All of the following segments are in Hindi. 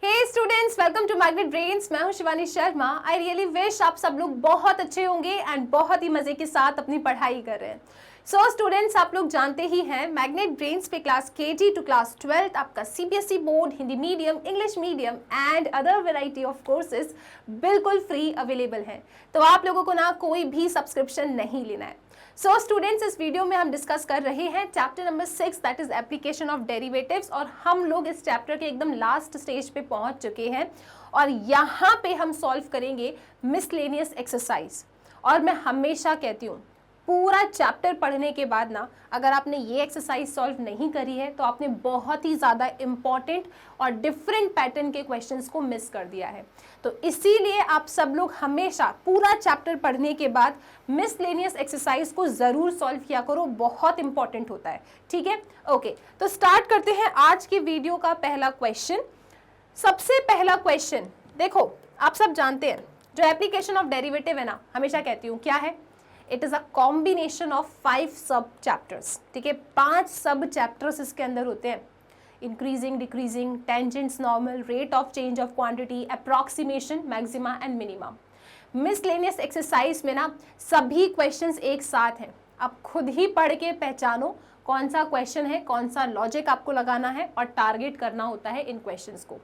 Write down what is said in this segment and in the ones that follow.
Hey students, welcome to magnet brains. मैं हूं Shivani Sharma. I really wish आप सब लोग बहुत अच्छे होंगे एंड बहुत ही मजे के साथ अपनी पढ़ाई कर रहे हैं। सो स्टूडेंट्स, आप लोग जानते ही हैं मैग्नेट ब्रेन्स पे क्लास केजी टू क्लास 12 आपका CBSE board, Hindi medium, English medium and other variety of courses बिल्कुल फ्री अवेलेबल हैं। तो आप लोगों को ना कोई भी सब्सक्रिप्शन नहीं लेना है। सो स्टूडेंट्स, इस वीडियो में हम डिस्कस कर रहे हैं chapter number 6 that is application of derivatives और हम लोग इस चैप्टर के एकदम लास्ट स्टेज पे पहुंच चुके हैं और यहाँ पे हम सॉल्व करेंगे मिसलेनियस एक्सरसाइज। और मैं हमेशा कहती हूँ पूरा चैप्टर पढ़ने के बाद ना अगर आपने ये एक्सरसाइज सॉल्व नहीं करी है तो आपने बहुत ही ज़्यादा इम्पॉर्टेंट और डिफरेंट पैटर्न के क्वेश्चंस को मिस कर दिया है। तो इसीलिए आप सब लोग हमेशा पूरा चैप्टर पढ़ने के बाद मिसलेनियस एक्सरसाइज को ज़रूर सॉल्व किया करो, बहुत इंपॉर्टेंट होता है। ठीक है, ओके। तो स्टार्ट करते हैं आज की वीडियो का पहला क्वेश्चन। सबसे पहला क्वेश्चन देखो, आप सब जानते हैं जो एप्लीकेशन ऑफ डेरिवेटिव है ना, हमेशा कहती हूँ क्या है, it is a combination of 5 सब चैप्टर्स। ठीक है, 5 सब चैप्टर्स इसके अंदर होते हैं। Increasing, decreasing, tangents, normal, rate of change of quantity, approximation, maxima and minima. Miscellaneous exercise में ना सभी क्वेश्चंस एक साथ हैं। आप खुद ही पढ़ के पहचानो कौन सा क्वेश्चन है, कौन सा लॉजिक आपको लगाना है और टारगेट करना होता है इन क्वेश्चंस को।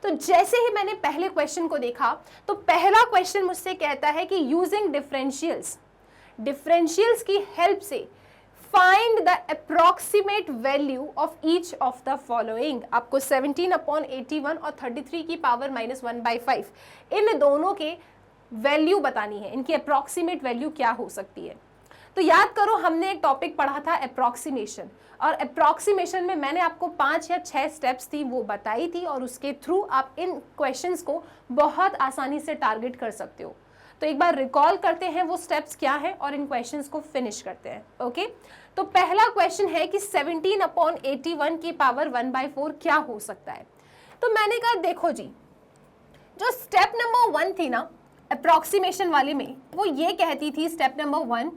तो जैसे ही मैंने पहले क्वेश्चन को देखा तो पहला क्वेश्चन मुझसे कहता है कि यूजिंग डिफरेंशियल्स की हेल्प से find the approximate value of each of the following. आपको 17/81 और 33 की पावर -1/5 इन दोनों के वैल्यू बतानी है, इनकी अप्रॉक्सीमेट वैल्यू क्या हो सकती है। तो याद करो, हमने एक टॉपिक पढ़ा था अप्रॉक्सीमेशन, और अप्रॉक्सीमेशन में मैंने आपको 5 या 6 स्टेप्स थी वो बताई थी और उसके थ्रू आप इन क्वेश्चंस को बहुत आसानी से टारगेट कर सकते हो। तो एक बार रिकॉल करते हैं वो स्टेप्स क्या है और इन क्वेश्चंस को फिनिश करते हैं। ओके, तो पहला क्वेश्चन है कि 17/81 की पावर 1/4 क्या हो सकता है। तो मैंने कहा देखो जी, जो स्टेप नंबर 1 थी ना अप्रॉक्सीमेशन वाले में, वो ये कहती थी स्टेप नंबर 1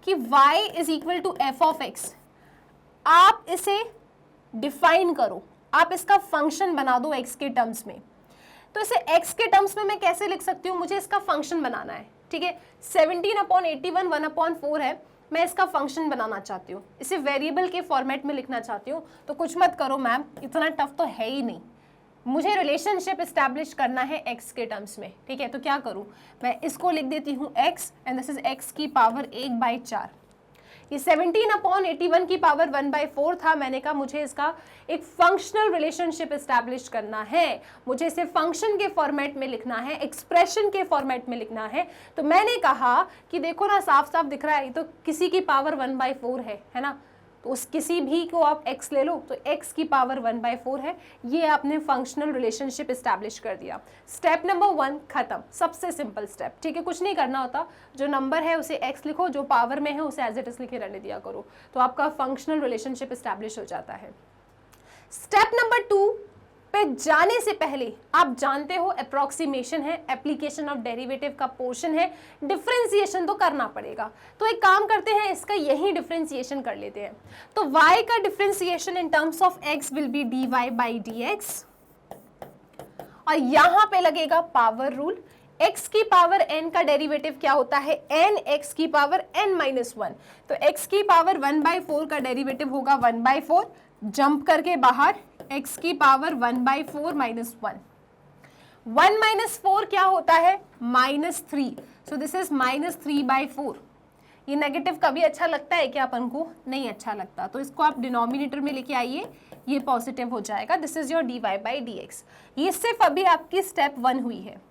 कि y is equal to f of x. आप इसे डिफाइन करो, आप इसका फंक्शन बना दो x के टर्म्स में। तो इसे x के टर्म्स में मैं कैसे लिख सकती हूँ, मुझे इसका फंक्शन बनाना है। ठीक है, 17/81 1/4 है, मैं इसका फंक्शन बनाना चाहती हूँ, इसे वेरिएबल के फॉर्मेट में लिखना चाहती हूँ। तो कुछ मत करो मैम, इतना टफ तो है ही नहीं, मुझे रिलेशनशिप इस्टेब्लिश करना है x के टर्म्स में। ठीक है, तो क्या करूँ, मैं इसको लिख देती हूँ x and this is x की पावर 1/4। ये 17/81 की पावर 1/4 था। मैंने कहा मुझे इसका एक फंक्शनल रिलेशनशिप इस्टेब्लिश करना है, मुझे इसे फंक्शन के फॉर्मेट में लिखना है, एक्सप्रेशन के फॉर्मेट में लिखना है। तो मैंने कहा कि देखो ना, साफ साफ दिख रहा है, तो किसी की पावर 1/4 है ना, तो उस किसी भी को आप x ले लो, तो x की पावर 1/4 है। ये आपने फंक्शनल रिलेशनशिप इस्टेब्लिश कर दिया। स्टेप नंबर 1 खत्म, सबसे सिंपल स्टेप। ठीक है, कुछ नहीं करना होता, जो नंबर है उसे x लिखो, जो पावर में है उसे एज इट इज लिखे रहने दिया करो, तो आपका फंक्शनल रिलेशनशिप इस्टेब्लिश हो जाता है। स्टेप नंबर 2 पे जाने से पहले आप जानते हो अप्रॉक्सीमेशन है, एप्लीकेशन ऑफ डेरिवेटिव का पोर्शन है, डिफरेंशिएशन तो करना पड़ेगा। तो एक काम करते हैं, इसका यही डिफरेंशिएशन कर लेते हैं। तो y का differentiation in terms of x will be dy/dx और यहां पे लगेगा पावर रूल। x की पावर n का डेरिवेटिव क्या होता है, n x की पावर n-1, तो x की पावर 1/4 का डेरिवेटिव होगा 1/4, जंप करके बाहर x की पावर 1/4 -1, 1 - 4 क्या होता है, -3, सो दिस इज -3/4। ये नेगेटिव कभी अच्छा लगता है क्या अपन को, नहीं अच्छा लगता, तो इसको आप डिनोमिनेटर में लेके आइए, ये पॉजिटिव हो जाएगा। This is your dy/dx। ये सिर्फ अभी आपकी स्टेप 1 हुई है।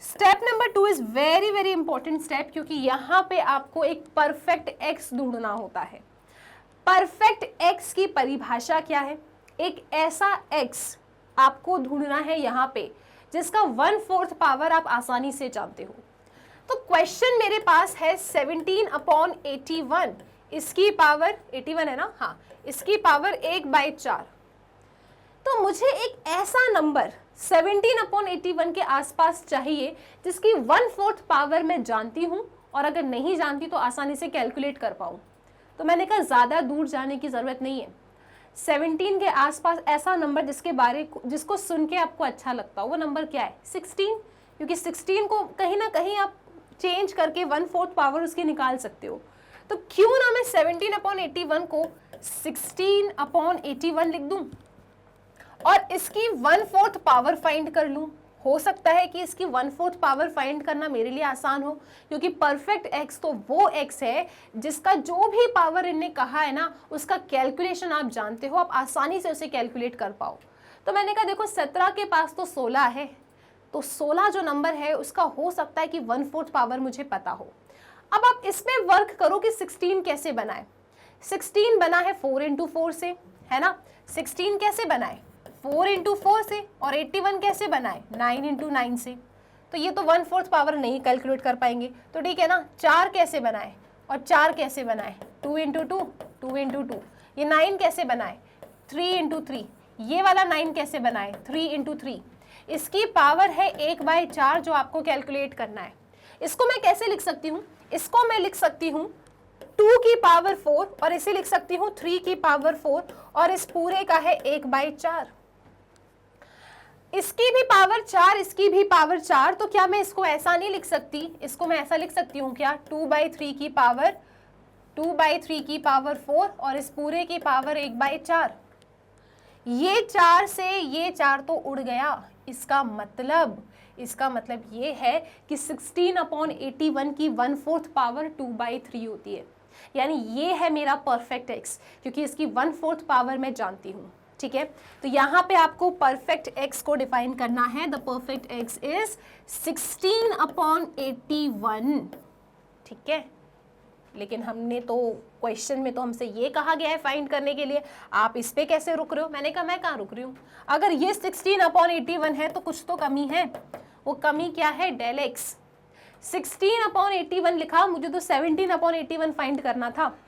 Step number 2 is very very important step, क्योंकि यहाँ पे आपको एक परफेक्ट x ढूंढना होता है। परफेक्ट x की परिभाषा क्या है, एक ऐसा x आपको ढूंढना है यहाँ पे जिसका 1/4 पावर आप आसानी से जानते हो। तो क्वेश्चन मेरे पास है 17/81, इसकी पावर 81 है ना, हाँ, इसकी पावर 1/4। तो मुझे एक ऐसा नंबर 17/81 के आसपास चाहिए जिसकी 1/4 पावर मैं जानती हूँ और अगर नहीं जानती तो आसानी से कैलकुलेट कर पाऊँ। तो मैंने कहा ज़्यादा दूर जाने की ज़रूरत नहीं है, 17 के आसपास ऐसा नंबर जिसको सुन के आपको अच्छा लगता हो, वो नंबर क्या है? 16, क्योंकि 16 को कहीं ना कहीं आप चेंज करके 1/4 पावर उसकी निकाल सकते हो। तो क्यों ना मैं 17/81 को 16/81 लिख दूं और इसकी 1/4 पावर फाइंड कर लूं। हो सकता है कि इसकी 1/4 पावर फाइंड करना मेरे लिए आसान हो, क्योंकि परफेक्ट एक्स तो वो एक्स है जिसका जो भी पावर इनने कहा है ना, उसका कैलकुलेशन आप जानते हो, आप आसानी से उसे कैलकुलेट कर पाओ। तो मैंने कहा देखो 17 के पास तो 16 है, तो 16 जो नंबर है उसका हो सकता है कि 1/4 पावर मुझे पता हो। अब आप इसमें वर्क करो कि 16 कैसे बनाए। 16 बना है 4 × 4 से, है ना। 16 कैसे बनाए? 4 × 4 से। और 81 कैसे बनाए? 9 × 9 से। तो ये तो 1/4 पावर नहीं कैलकुलेट कर पाएंगे, तो ठीक है ना। 4 कैसे बनाए और 4 कैसे बनाए? 2 × 2, 2 × 2। ये 9 कैसे बनाए? 3 × 3। ये वाला 9 कैसे बनाए? 3 × 3। इसकी पावर है 1/4 जो आपको कैलकुलेट करना है। इसको मैं कैसे लिख सकती हूँ? इसको मैं लिख सकती हूँ 2 की पावर 4 और इसे लिख सकती हूँ 3 की पावर 4 और इस पूरे का है 1/4। इसकी भी पावर 4, इसकी भी पावर 4, तो क्या मैं इसको ऐसा नहीं लिख सकती? इसको मैं ऐसा लिख सकती हूँ क्या? 2/3 की पावर 4 और इस पूरे की पावर 1/4। ये 4 से ये 4 तो उड़ गया। इसका मतलब ये है कि 16/81 की 1/4 पावर 2/3 होती है। यानी ये है मेरा परफेक्ट एक्स, क्योंकि इसकी 1/4 पावर मैं जानती हूँ। ठीक है, तो यहाँ पे आपको परफेक्ट एक्स को डिफाइन करना है। The perfect x is 16/81। ठीक है, लेकिन हमने तो क्वेश्चन में तो हमसे ये कहा गया है फाइंड करने के लिए, आप इस पे कैसे रुक रहे हो? मैंने कहा मैं कहाँ रुक रही हूँ, अगर ये 16/81 है तो कुछ तो कमी है। वो कमी क्या है? Del x. 16/81 लिखा, मुझे तो 17/81 फाइंड करना था,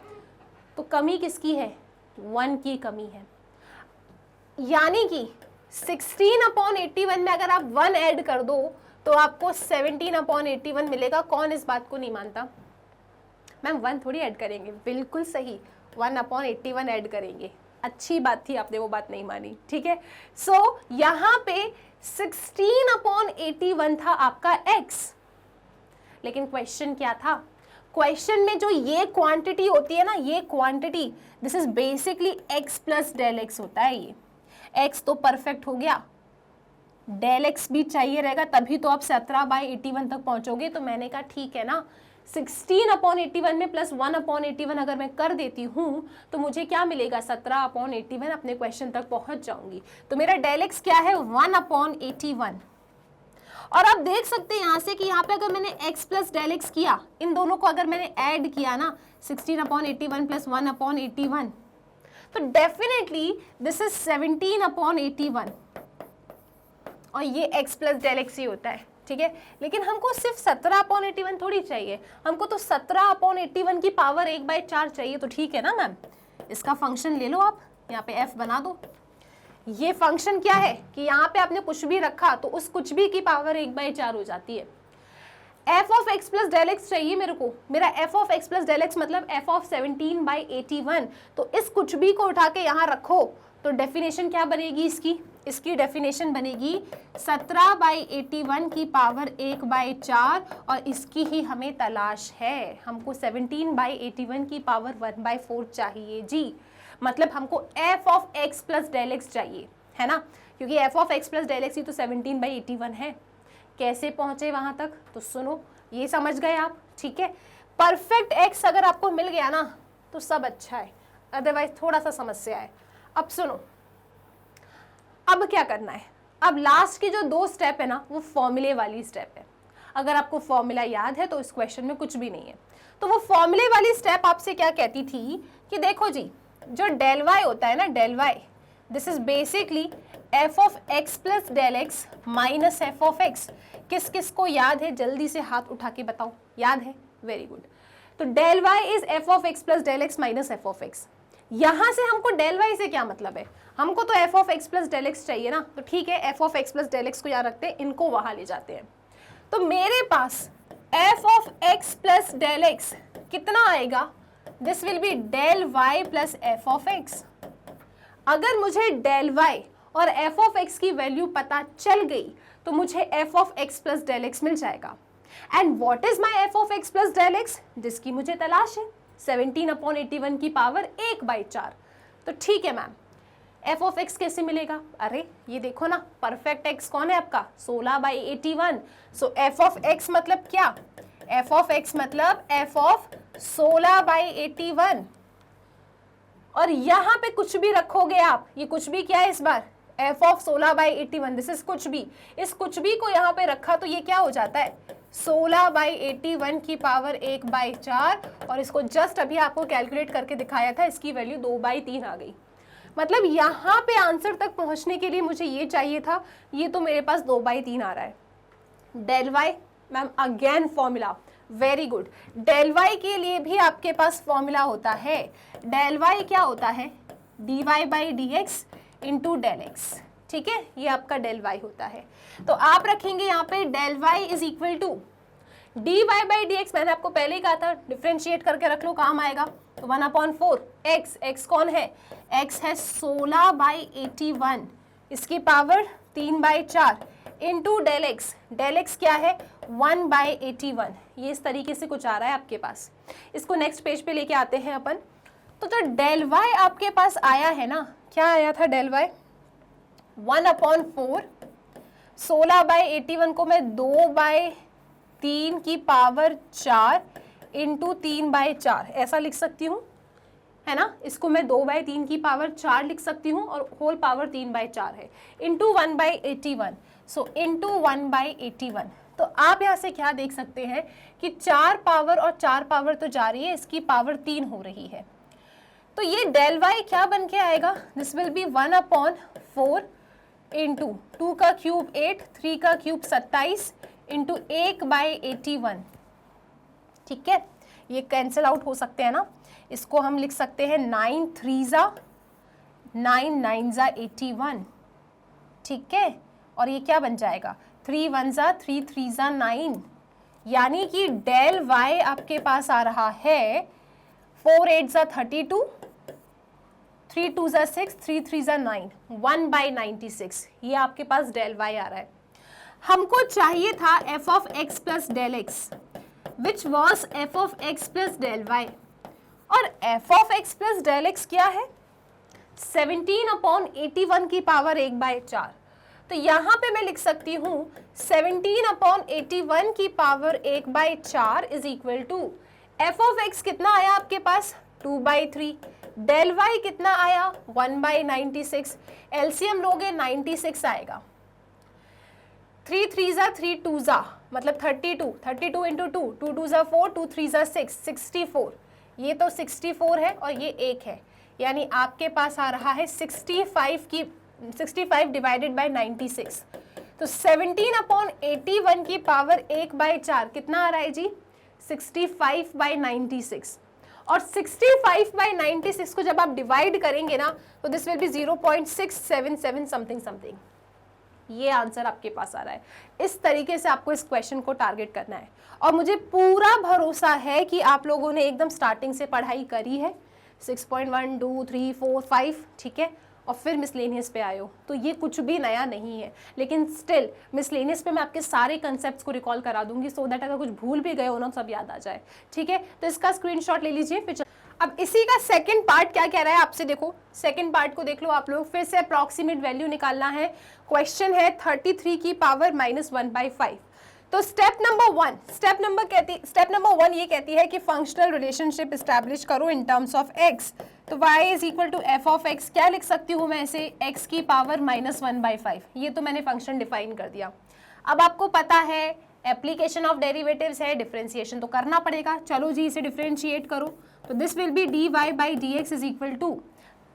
तो कमी किसकी है? 1 की कमी है। यानी कि 16/81 में अगर आप 1 ऐड कर दो तो आपको 17/81 मिलेगा। कौन इस बात को नहीं मानता? मैम 1 थोड़ी ऐड करेंगे, बिल्कुल सही, 1/81 ऐड करेंगे। अच्छी बात थी, आपने वो बात नहीं मानी। ठीक है, सो यहाँ पे 16/81 था आपका x। लेकिन क्वेश्चन क्या था? क्वेश्चन में जो ये क्वांटिटी होती है ना, ये quantity, this is basically x plus del x होता है। ये x तो परफेक्ट हो गया, डेल एक्स भी चाहिए रहेगा, तभी तो आप 17/81 तक पहुंचोगे। तो मैंने कहा ठीक है ना, 16/81 में प्लस 1/81 अगर मैं कर देती हूँ तो मुझे क्या मिलेगा? 17/81। अपने क्वेश्चन तक पहुंच जाऊंगी। तो मेरा डेल एक्स क्या है? 1/81। और आप देख सकते हैं यहाँ से कि यहाँ पे अगर मैंने x प्लस डेल एक्स किया, इन दोनों को अगर मैंने ऐड किया ना, 16/81 प्लस 1/81, तो डेफिनेटली दिस इज 17/81 और ये x प्लस डेल एक्स ही होता है। ठीक है, लेकिन हमको सिर्फ 17/81 थोड़ी चाहिए, हमको तो 17/81 की पावर 1/4 चाहिए। तो ठीक है ना मैम, इसका फंक्शन ले लो, आप यहाँ पे f बना दो। ये फंक्शन क्या है कि यहाँ पे आपने कुछ भी रखा तो उस कुछ भी की पावर 1/4 हो जाती है। f of x plus del x चाहिए मेरे को, मेरा f of x plus del x मतलब f ऑफ 17/81। तो इस कुछ भी को उठा के यहाँ रखो तो डेफिनेशन क्या बनेगी इसकी डेफिनेशन बनेगी 17/81 की पावर 1/4 और इसकी ही हमें तलाश है। हमको 17/81 की पावर 1/4 चाहिए जी। मतलब हमको f of x plus del x चाहिए, है ना, क्योंकि f of x plus del X ही तो 17/81 है। कैसे पहुंचे वहां तक? तो सुनो, ये समझ गए आप? ठीक है, परफेक्ट x अगर आपको मिल गया ना तो सब अच्छा है, अदरवाइज थोड़ा सा समस्या है। अब सुनो, अब क्या करना है? अब लास्ट की जो 2 स्टेप है ना, वो फॉर्मूले वाली स्टेप है। अगर आपको फॉर्मूला याद है तो इस क्वेश्चन में कुछ भी नहीं है। तो वो फॉर्मूले वाली स्टेप आपसे क्या कहती थी कि देखो जी, जो डेल वाई होता है ना, del y, this is basically f of x plus del x minus f of x। किस किस को याद है? जल्दी से हाथ उठा के बताओ, याद है? Very good. तो del y is f of x plus del x minus f of x। यहां से हमको डेल y से क्या मतलब है? हमको तो f of x plus del x चाहिए ना, तो ठीक है, f of x plus del x को यहाँ रखते हैं, इनको वहां ले जाते हैं। तो मेरे पास f of x plus del X कितना आएगा? This will be del y plus f of x। अगर मुझे डेल वाई और एफ ऑफ एक्स की वैल्यू पता चल गई तो मुझे F of X plus del X मिल जाएगा। And what is my F of X plus del X, जिसकी मुझे तलाश है 17/81 की पावर 1/4। तो ठीक है मैम, एफ ऑफ एक्स कैसे मिलेगा? अरे ये देखो ना, परफेक्ट एक्स कौन है आपका? 16/81। सो एफ ऑफ एक्स मतलब क्या? एफ ऑफ एक्स मतलब एफ ऑफ 16/81। और यहां पे कुछ भी रखोगे आप, ये कुछ भी क्या है इस बार? F of 16/81। दिस इज कुछ भी। इस कुछ भी को यहाँ पे रखा तो ये क्या हो जाता है? 16/81 की पावर 1/4। और इसको जस्ट अभी आपको कैलकुलेट करके दिखाया था, इसकी वैल्यू 2/3 आ गई। मतलब यहाँ पे आंसर तक पहुंचने के लिए मुझे ये चाहिए था, ये तो मेरे पास 2/3 आ रहा है। Del y ma'am again formula, very good. Del y के लिए भी आपके पास फॉर्मूला होता है। डेल वाई क्या होता है? D y by d x into del x. ठीक है, ये आपका डेल वाई होता है। तो आप रखेंगे यहाँ पे del y is equal to d y by d x. मैंने आपको पहले ही कहा था डिफ्रेंशिएट करके रख लो, काम आएगा। तो 1/4 एक्स, एक्स कौन है? एक्स है 16/81, इसकी power 3/4 into del x. Del x क्या है? 1/81। ये इस तरीके से कुछ आ रहा है आपके पास। इसको नेक्स्ट पेज पे लेके आते हैं अपन। तो जो डेल वाई आपके पास आया है ना, क्या आया था डेल वाई? 1/4 16/81 को मैं 2/3 की पावर 4 इंटू 3/4 ऐसा लिख सकती हूँ, है ना। इसको मैं 2/3 की पावर 4 लिख सकती हूँ और होल पावर 3/4 है, इंटू 1/81। So into 1/81। तो आप यहाँ से क्या देख सकते हैं कि 4 पावर और 4 पावर तो जा रही है, इसकी पावर 3 हो रही है। तो ये डेल वाई क्या बन के आएगा? दिस विल बी 1/4 इंटू 2 का क्यूब 8, 3 का क्यूब 27 इंटू 1/81। ठीक है, ये कैंसिल आउट हो सकते हैं ना। इसको हम लिख सकते हैं 9 3 9 9 81। ठीक है, और ये क्या बन जाएगा? 3 1 3 3 9। यानी कि डेल वाई आपके पास आ रहा है 4 8 32, 3 2 6, 3 3 9, 1/96। ये आपके पास डेल वाई आ रहा है। हमको चाहिए था F of X plus del X, which was F of X plus del Y. और F of X plus del x क्या है? 17/81 की पावर 1/4। तो यहाँ पे मैं लिख सकती हूँ 17/81 की power 1/4 is equal to f of x कितना आया आपके पास? 2/3। डेल वाई कितना आया? 1/96। एलसीएम लोगे 96 आएगा। 3 3 3 2 मतलब 32, 32 इंटू 2, 2 2 4, 2 3 6, 64। ये तो 64 है और ये 1 है, यानी आपके पास आ रहा है 65 डिवाइडेड बाय 96। तो 17/81 की पावर 1/4 कितना आ रहा है जी? 65/96। और 65/96 को जब आप डिवाइड करेंगे ना तो this will B 0.677 something something. ये आंसर आपके पास आ रहा है। इस तरीके से आपको इस क्वेश्चन को टारगेट करना है। और मुझे पूरा भरोसा है कि आप लोगों ने एकदम स्टार्टिंग से पढ़ाई करी है, 6.1 2 3 4 5, ठीक है, और फिर मिसलेनियस पे आए हो। तो ये कुछ भी नया नहीं है, लेकिन स्टिल मिसलेनियस पे मैं आपके सारे कंसेप्ट्स को रिकॉल करा दूंगी, सो दैट अगर कुछ भूल भी गए हो ना सब याद आ जाए। ठीक है, तो इसका स्क्रीनशॉट ले लीजिए। फिर अब इसी का सेकंड पार्ट क्या कह रहा है आपसे, देखो सेकंड पार्ट को देख लो आप लोग। फिर से अप्रॉक्सीमेट वैल्यू निकालना है। क्वेश्चन है 33 की पावर -1/5। तो स्टेप नंबर 1 ये कहती है कि फंक्शनल रिलेशनशिप एस्टैब्लिश करो इन टर्म्स ऑफ एक्स। तो y is equal to f of x, क्या लिख सकती हूँ मैं इसे? x की पावर -1/5। ये तो मैंने फंक्शन डिफाइन कर दिया। अब आपको पता है एप्लीकेशन ऑफ डेरिवेटिव्स है, डिफरेंशिएशन तो करना पड़ेगा। चलो जी इसे डिफरेंशिएट करो। तो this will be dy by d x is equal to,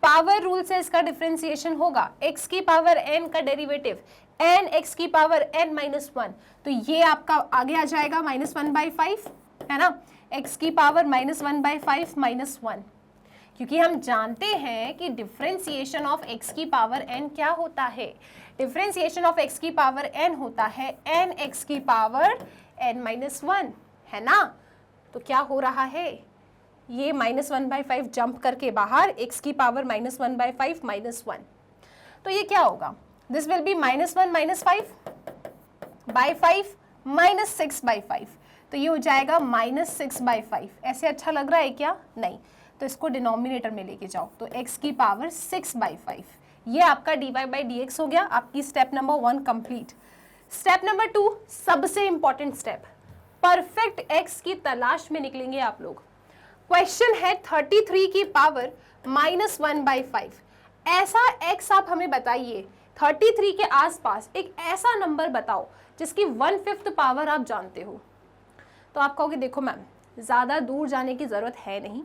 power rule से इसका डिफरेंशिएशन होगा, x की पावर n का डेरिवेटिव n x की पावर n-1। तो ये आपका आगे आ जाएगा -1/5, है ना, x की पावर -1/5 -1। क्योंकि हम जानते हैं कि डिफरेंशिएशन ऑफ x की पावर n क्या होता है? डिफरेंशिएशन ऑफ x की पावर n होता है n x की पावर n-1, है ना। तो क्या हो रहा है? ये -1/5 जंप करके बाहर, x की पावर -1/5 -1, तो ये क्या होगा, दिस विल बी -1 -5/5 -6/5, तो ये हो जाएगा -6/5। ऐसे अच्छा लग रहा है क्या? नहीं, तो इसको डिनोमिनेटर में लेके जाओ, तो x की पावर 6/5, ये आपका dy/dx हो गया। आपकी step number 1 complete. Step number 2 सबसे इंपॉर्टेंट स्टेप, परफेक्ट x की तलाश में निकलेंगे आप लोग। क्वेश्चन है 33 की पावर -1/5, ऐसा x आप हमें बताइए 33 के आसपास एक ऐसा नंबर बताओ जिसकी 1/5 पावर आप जानते हो। तो आप कहोगे देखो मैम ज़्यादा दूर जाने की ज़रूरत है नहीं,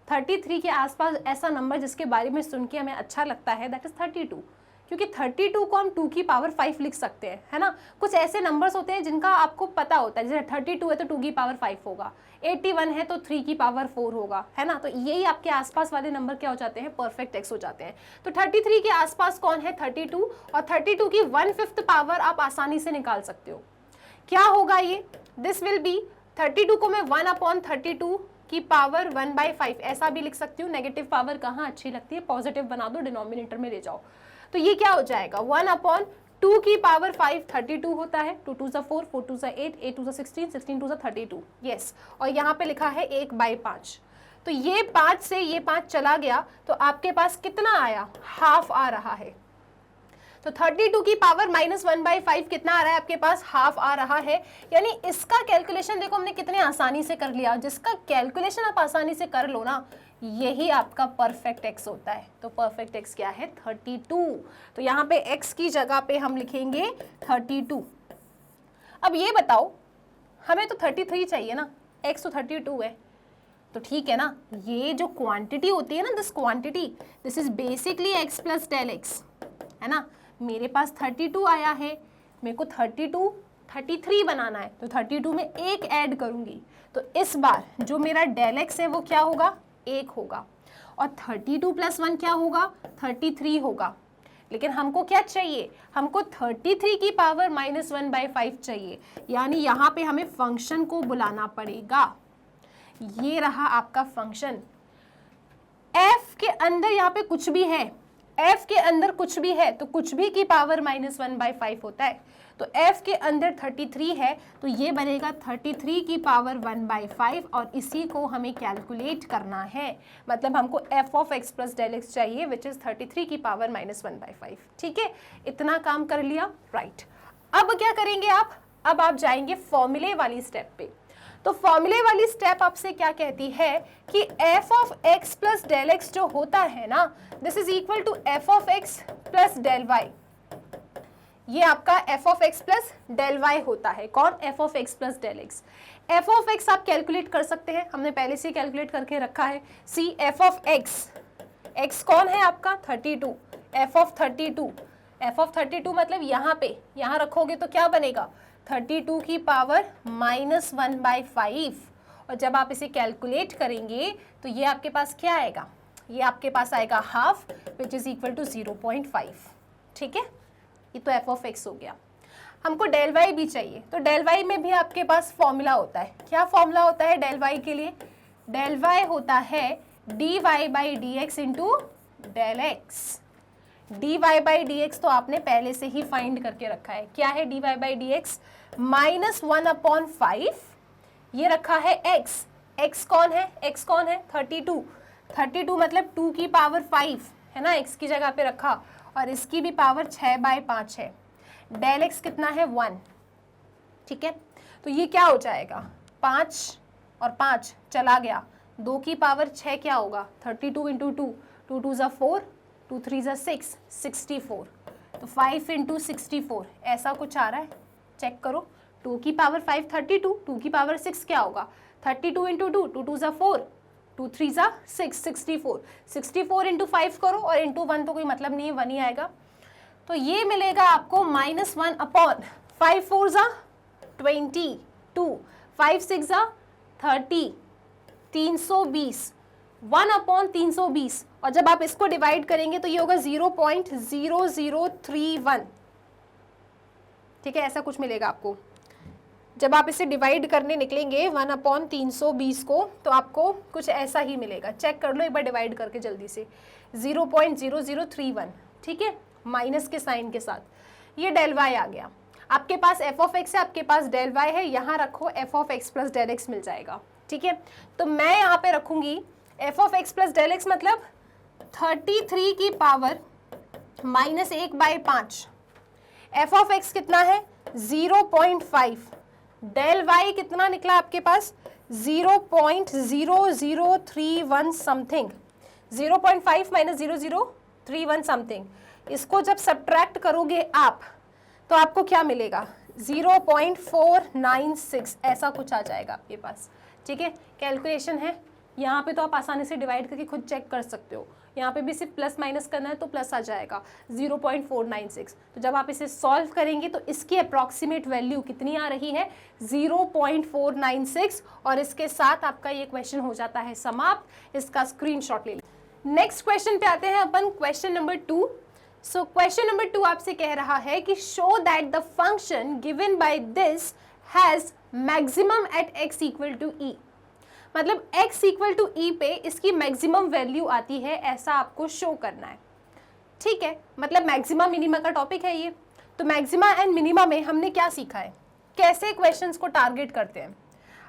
33 के आसपास ऐसा नंबर जिसके बारे में सुन के हमें अच्छा लगता है दैट इज़ 32, क्योंकि 32 को हम 2 की पावर 5 लिख सकते हैं, है ना। कुछ ऐसे नंबर्स होते हैं जिनका आपको पता होता है, जैसे 32 है तो 2 की पावर 5 होगा, 81 है तो 3 की पावर 4 होगा, है ना। तो यही आपके आसपास वाले नंबर क्या हो जाते हैं, परफेक्ट एक्स हो जाते हैं। तो 33 के आसपास कौन है, 32, और 32 की 1/5 पावर आप आसानी से निकाल सकते हो। क्या होगा ये, दिस विल बी 32 को मैं 1/32 की पावर 1/5 ऐसा भी लिख सकती हूँ। नेगेटिव पावर कहाँ अच्छी लगती है, पॉजिटिव बना दो, डिनोमिनेटर में ले जाओ। तो ये क्या हो जाएगा, 1/2 की पावर 5 32 होता है, 2 2 4, 4 2 8, 8 2 16, 16 2 32, यस। और यहाँ पे लिखा है 1/5, तो ये 5 से ये 5 चला गया, तो आपके पास कितना आया, हाफ आ रहा है। तो 32 की पावर -1/5 कितना आ रहा है आपके पास, हाफ आ रहा है। यानी इसका कैलकुलेशन देखो हमने कितने आसानी से कर लिया, जिसका कैलकुलेशन आप आसानी से कर लो ना, यही आपका परफेक्ट एक्स होता है। तो परफेक्ट एक्स क्या है, 32। तो यहाँ पे एक्स की जगह पे हम लिखेंगे 32। अब ये बताओ, हमें तो 33 चाहिए ना, एक्स तो 32 है, तो ठीक है ना। ये जो क्वांटिटी होती है ना, this quantity, this is basically x plus del x, है ना। मेरे पास 32 आया है, मेरे को 32 33 बनाना है, तो 32 में 1 ऐड करूंगी, तो इस बार जो मेरा डेल एक्स है वो क्या होगा, 1 होगा, और 32 + 1 क्या होगा, 33 होगा। लेकिन हमको क्या चाहिए, हमको 33 की पावर -1/5 चाहिए, यानी यहाँ पे हमें फंक्शन को बुलाना पड़ेगा। ये रहा आपका फंक्शन। f के अंदर यहाँ पे कुछ भी है, f के अंदर कुछ भी है तो कुछ भी की पावर -1/5 होता है। तो f के अंदर 33 है, तो ये बनेगा 33 की पावर 1/5, और इसी को हमें कैलकुलेट करना है। मतलब हमको f of x plus del x चाहिए, विच इज़ 33 की पावर -1/5। ठीक है, इतना काम कर लिया, राइट। अब क्या करेंगे आप, अब आप जाएंगे फॉर्मूले वाली स्टेप पे। तो फॉर्मूले वाली स्टेप आपसे क्या कहती है कि f of x plus del x जो होता है ना, this is equal to f of x plus del y। ये आपका f of x plus del y होता है। कौन, f of x plus del x। f of x आप कैलकुलेट कर सकते हैं, हमने पहले से कैलकुलेट करके रखा है। सी f ऑफ x, x कौन है आपका 32, f ऑफ 32, f ऑफ 32 मतलब यहाँ पे, यहाँ रखोगे तो क्या बनेगा, 32 की पावर -1/5, और जब आप इसे कैलकुलेट करेंगे तो ये आपके पास क्या आएगा, ये आपके पास आएगा half, which is equal to 0.5। ठीक है, ये तो f ऑफ x हो गया। हमको डेल y भी चाहिए, तो डेल y में भी आपके पास फॉर्मूला होता है। क्या फॉर्मूला होता है डेल y के लिए, डेल y होता है dy/dx into del x. dy/dx तो आपने पहले से ही फाइंड करके रखा है। क्या है dy/dx, -1/5, ये रखा है x, x कौन है, x कौन है 32, 32 मतलब 2 की पावर 5 है ना, x की जगह पे रखा, और इसकी भी पावर 6/5 है। डेल x कितना है 1। ठीक है, तो ये क्या हो जाएगा, 5 और 5 चला गया, 2 की पावर 6 क्या होगा, 32 इंटू 2, 2 2 ज़ा 4, 2 3 ज़ा 6, 64, तो 5 इंटू 64 ऐसा कुछ आ रहा है, चेक करो। 2 की पावर 5 32, 2 की पावर 6 क्या होगा, 32 इंटू 2, 2 2 ज़ा 4, 2 3 ज़ा 6, 64, 64 इंटू 5 करो, और इंटू 1 तो कोई मतलब नहीं है, 1 ही आएगा। तो ये मिलेगा आपको -1/5 4 ज़ा 22, 5 6 ज़ा 30, 320, 1/320, और जब आप इसको डिवाइड करेंगे तो ये होगा 0.0031। ठीक है, ऐसा कुछ मिलेगा आपको। जब आप इसे डिवाइड करने निकलेंगे 1/320 को, तो आपको कुछ ऐसा ही मिलेगा। चेक कर लो एक बार डिवाइड करके जल्दी से, 0.0031, ठीक है, माइनस के साइन के साथ। ये डेल वाई आ गया। आपके पास एफ ऑफ एक्स है, आपके पास डेल वाई है, यहाँ रखो F of X plus del X मिल जाएगा, ठीक है। तो मैं यहाँ पे रखूंगी F of X plus del x, मतलब 33 की पावर -1/5। एफ ऑफ एक्स कितना है 0.5, डेल वाई कितना निकला आपके पास 0.0031 समथिंग, 0.5 - 0031 समथिंग। इसको जब सब्ट्रैक्ट करोगे आप तो आपको क्या मिलेगा 0.496 ऐसा कुछ आ जाएगा आपके पास, ठीक है। कैलकुलेशन है यहाँ पे, तो आप आसानी से डिवाइड करके खुद चेक कर सकते हो। यहाँ पे भी सिर्फ प्लस माइनस करना है तो प्लस आ जाएगा 0.496। तो जब आप इसे सॉल्व करेंगे तो इसकी अप्रॉक्सीमेट वैल्यू कितनी आ रही है 0.496, और इसके साथ आपका ये क्वेश्चन हो जाता है समाप्त। इसका स्क्रीनशॉट ले लें। नेक्स्ट क्वेश्चन पे आते हैं अपन, question number 2। So question number 2 आपसे कह रहा है कि show that the function given by this has maximum at x equal to e। मतलब x इक्वल टू e पे इसकी मैक्सिमम वैल्यू आती है, ऐसा आपको शो करना है, ठीक है। मतलब मैक्सिमा मिनिमा का टॉपिक है ये। तो मैक्सिमा एंड मिनिमा में हमने क्या सीखा है, कैसे क्वेश्चंस को टारगेट करते हैं।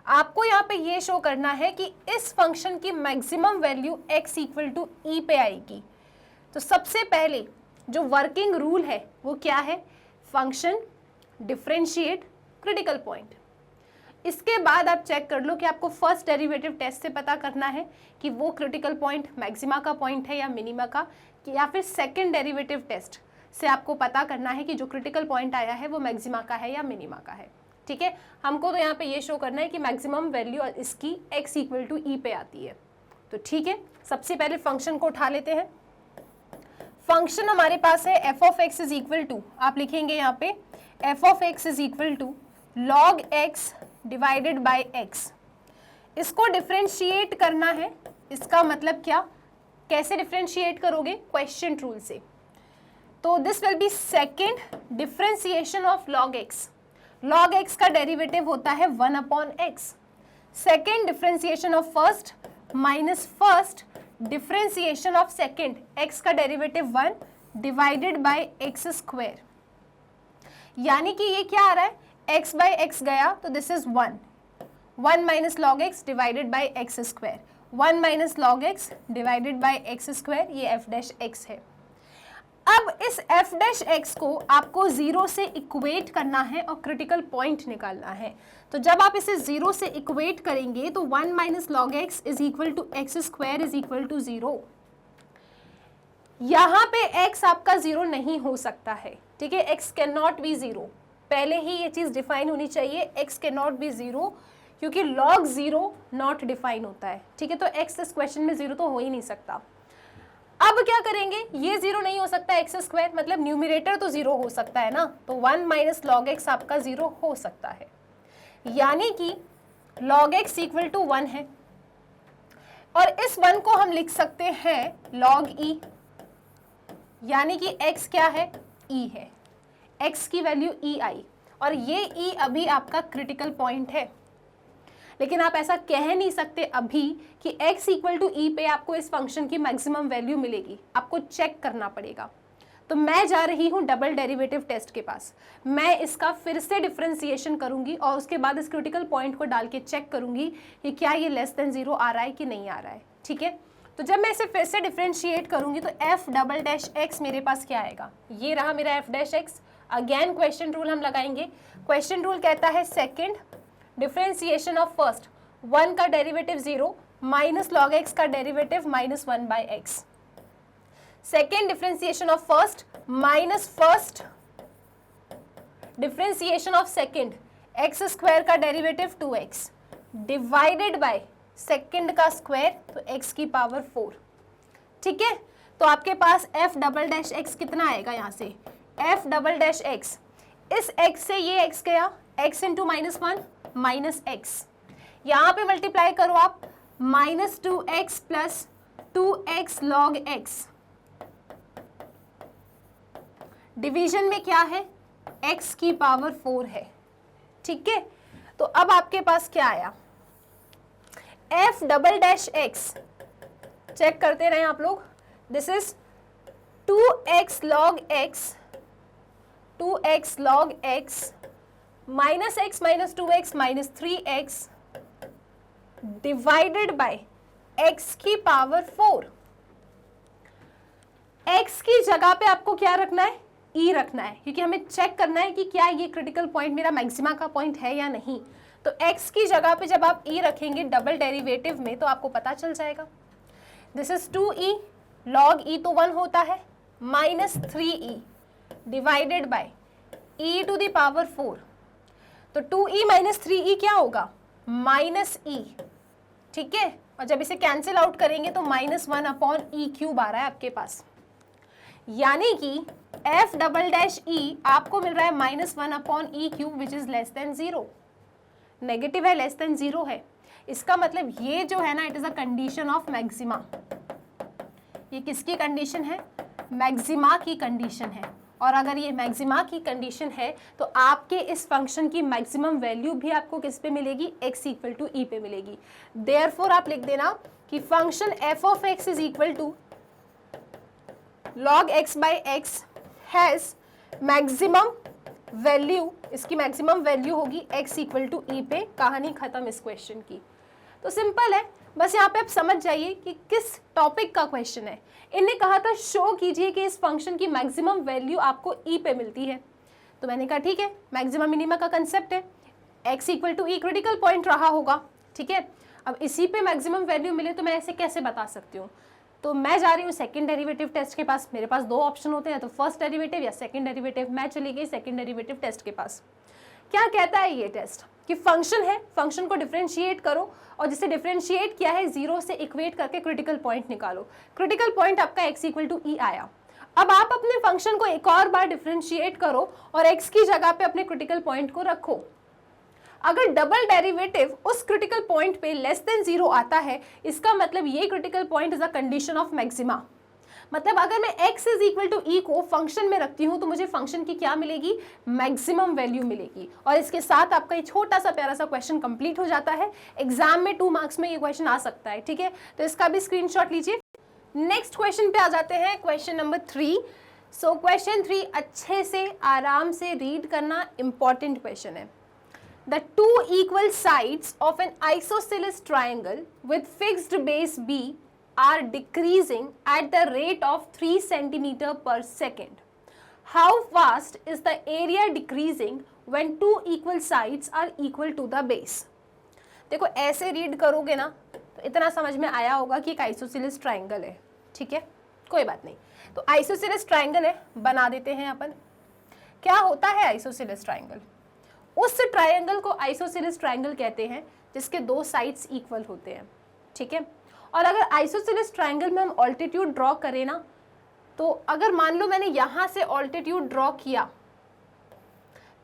आपको यहाँ पे ये शो करना है कि इस फंक्शन की maximum value x equal to e पे आएगी। तो सबसे पहले जो वर्किंग रूल है वो क्या है, फंक्शन डिफरेंशिएट क्रिटिकल पॉइंट। इसके बाद आप चेक कर लो कि आपको फर्स्ट डेरिवेटिव टेस्ट से पता करना है कि वो क्रिटिकल पॉइंट मैक्सिमा का पॉइंट है या मिनिमा का, या फिर सेकंड डेरिवेटिव टेस्ट से आपको पता करना है कि जो क्रिटिकल पॉइंट आया है वो मैक्सिमा का है या मिनिमा का है, ठीक है। हमको तो यहाँ पे ये शो करना है कि मैक्सिमम वैल्यू इसकी x इक्वल टू e पे आती है। तो ठीक है, सबसे पहले फंक्शन को उठा लेते हैं। फंक्शन हमारे पास है f of x is equal to, आप लिखेंगे यहाँ पे f of x is equal to log x divided by x. इसको डिफरेंशिएट करना है। इसका मतलब क्या, कैसे डिफरेंशिएट करोगे, क्वेश्चन रूल से। तो this will B second differentiation of log x. Log x का डेरिवेटिव होता है 1/x। Second differentiation of first minus first differentiation of second, x का derivative 1 divided by x square. यानी कि ये क्या आ रहा है, x बाय x गया तो this is 1 minus log x divided by x square, 1 minus log x divided by x square, ये एफ डैश एक्स है। अब इस एफ डैश एक्स को आपको 0 से इक्वेट करना है और क्रिटिकल पॉइंट निकालना है। तो जब आप इसे 0 से इक्वेट करेंगे तो 1 minus log x is equal to x square is equal to 0। यहाँ पे x आपका 0 नहीं हो सकता है, ठीक है, x कैन नॉट बी 0। पहले ही ये चीज डिफाइन होनी चाहिए, x कैन नॉट बी 0, क्योंकि log 0 नॉट डिफाइन होता है, ठीक है। तो x इस क्वेश्चन में 0 तो हो ही नहीं सकता। अब क्या करेंगे, ये 0 नहीं हो सकता, एक्स स्क्वायर मतलब न्यूमिरेटर तो 0 हो सकता है ना, तो 1 माइनस लॉग एक्स आपका 0 हो सकता है। यानी कि log x इक्वल टू 1 है, और इस 1 को हम लिख सकते हैं log e, यानी कि x क्या है, e है, x की वैल्यू e आई, और ये e अभी आपका क्रिटिकल पॉइंट है। लेकिन आप ऐसा कह नहीं सकते अभी कि x इक्वल टू e पे आपको इस फंक्शन की मैक्सिमम वैल्यू मिलेगी, आपको चेक करना पड़ेगा। तो मैं जा रही हूँ डबल डेरिवेटिव टेस्ट के पास, मैं इसका फिर से डिफरेंशिएशन करूंगी और उसके बाद इस क्रिटिकल पॉइंट को डाल के चेक करूंगी कि क्या ये लेस देन 0 आ रहा है कि नहीं आ रहा है, ठीक है। तो जब मैं इसे फिर से डिफरेंशिएट करूंगी तो एफ डबल डैश एक्स मेरे पास क्या आएगा, ये रहा मेरा f dash x. Again question rule हम लगाएंगे। क्वेश्चन रूल कहता है सेकेंड डिफरेंशिएशन ऑफ फर्स्ट, 1 का डेरिवेटिव 0 माइनस लॉग एक्स का derivative -1 by x. Second differentiation of first minus first differentiation of second, x square का derivative 2x divided by second का स्क्वायर, तो x की पावर 4, ठीक है। तो आपके पास f डबल डैश x कितना आएगा, यहाँ से f डबल डैश x, इस x से ये x गया, x इंटू -1 माइनस एक्स, यहाँ पे मल्टीप्लाई करो आप -2x plus 2x log x। Division में क्या है, x की पावर 4 है, ठीक है। तो अब आपके पास क्या आया, f double dash x, check करते रहे आप लोग, this is 2x log x, 2x log x minus x minus 2x minus 3x divided by x की पावर 4। x की जगह पे आपको क्या रखना है, e रखना है, क्योंकि हमें चेक करना है कि क्या ये क्रिटिकल पॉइंट मेरा मैक्सिमा का पॉइंट है या नहीं। तो x की जगह पे जब आप e रखेंगे डबल डेरिवेटिव में तो आपको पता चल जाएगा, this is 2e log e तो 1 होता है minus 3e divided by e to the power 4। तो 2e माइनस 3e क्या होगा, माइनस e, ठीक है। और जब इसे कैंसिल आउट करेंगे तो माइनस 1 अपॉन ई क्यूब आ रहा है आपके पास, यानी कि एफ डबल डैश ई आपको मिल रहा है minus 1 upon E cube which is less than 0। Negative है, लेस देन 0 है, इसका मतलब ये जो है ना, it is a condition of maxima. ये किसकी कंडीशन है, मैक्सिमा की कंडीशन है। और अगर ये मैक्सिमा की कंडीशन है तो आपके इस फंक्शन की मैक्सिमम वैल्यू भी आपको किस पे मिलेगी, x इक्वल टू ई पे मिलेगी। देयरफॉर आप लिख देना कि function f of x is equal to log x by x has maximum value, इसकी मैक्सिमम वैल्यू होगी x इक्वल टू ई पे। कहानी खत्म इस क्वेश्चन की। तो सिंपल है, बस यहाँ पे आप समझ जाइए कि किस टॉपिक का क्वेश्चन है। इन्हें कहा था शो कीजिए कि इस फंक्शन की मैक्सिमम वैल्यू आपको ई पे मिलती है, तो मैंने कहा ठीक है, मैक्सिमम मिनिमा का कंसेप्ट है, x equal to e critical point रहा होगा, ठीक है। अब इसी पे मैक्सिमम वैल्यू मिले तो मैं ऐसे कैसे बता सकती हूँ, तो मैं जा रही हूँ सेकंड डेरिवेटिव टेस्ट के पास। मेरे पास दो ऑप्शन होते हैं, तो फर्स्ट डेरिवेटिव या सेकंड डेरिवेटिव। मैं चली गई सेकंड डेरिवेटिव टेस्ट के पास। क्या कहता है ये टेस्ट कि फंक्शन है, फंक्शन को डिफरेंशिएट करो और जिसे डिफरेंशिएट किया है 0 से इक्वेट करके क्रिटिकल पॉइंट निकालो। क्रिटिकल पॉइंट आपका x इक्वल टू ई आया। अब आप अपने फंक्शन को एक और बार डिफरेंशिएट करो और x की जगह पे अपने क्रिटिकल पॉइंट को रखो। अगर डबल डेरिवेटिव उस क्रिटिकल पॉइंट पे लेस देन 0 आता है, इसका मतलब ये critical point is a condition of maxima. मतलब अगर मैं x इज इक्वल टू ई को फंक्शन में रखती हूँ तो मुझे फंक्शन की क्या मिलेगी, मैक्सिमम वैल्यू मिलेगी। और इसके साथ आपका ये छोटा सा प्यारा सा क्वेश्चन कंप्लीट हो जाता है। एग्जाम में 2 मार्क्स में ये क्वेश्चन आ सकता है, ठीक है। तो इसका भी स्क्रीनशॉट लीजिए। नेक्स्ट क्वेश्चन पे आ जाते हैं, क्वेश्चन नंबर 3। सो क्वेश्चन 3 अच्छे से आराम से रीड करना, इंपॉर्टेंट क्वेश्चन है। The two equal sides of an isosceles triangle with fixed base B are decreasing at the rate of 3 centimeter per second. How fast is the area decreasing when two equal sides are equal to the base? देखो ऐसे रीड करोगे ना तो इतना समझ में आया होगा कि एक आइसोसेलेस ट्राइंगल है, ठीक है, कोई बात नहीं। तो आइसोसेलेस ट्राइंगल है, बना देते हैं अपन। क्या होता है आइसोसेलेस ट्राइंगल? उस ट्राइंगल को आइसोसेलेस ट्राइंगल कहते हैं जिसके 2 साइड्स इक्वल होते हैं, ठीक है। और अगर आइसोसेलेस ट्राइंगल में हम ऑल्टीट्यूड ड्रॉ करें ना, तो अगर मान लो मैंने यहाँ से ऑल्टीट्यूड ड्रॉ किया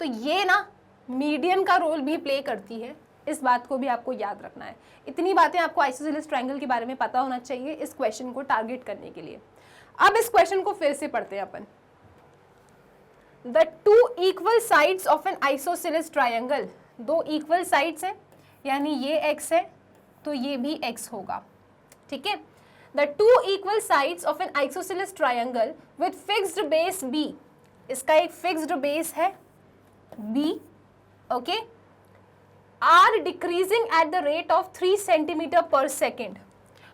तो ये ना मीडियन का रोल भी प्ले करती है। इस बात को भी आपको याद रखना है। इतनी बातें आपको आइसोसेलेस ट्राइंगल के बारे में पता होना चाहिए इस क्वेश्चन को टारगेट करने के लिए। अब इस क्वेश्चन को फिर से पढ़ते हैं अपन। The two equal sides of an isosceles triangle, 2 equal sides है, यानी ये x है तो ये भी x होगा, ठीक है। The two equal sides of an isosceles triangle with fixed base B, इसका एक fixed base है B, okay, are decreasing at the rate of 3 centimeter per second।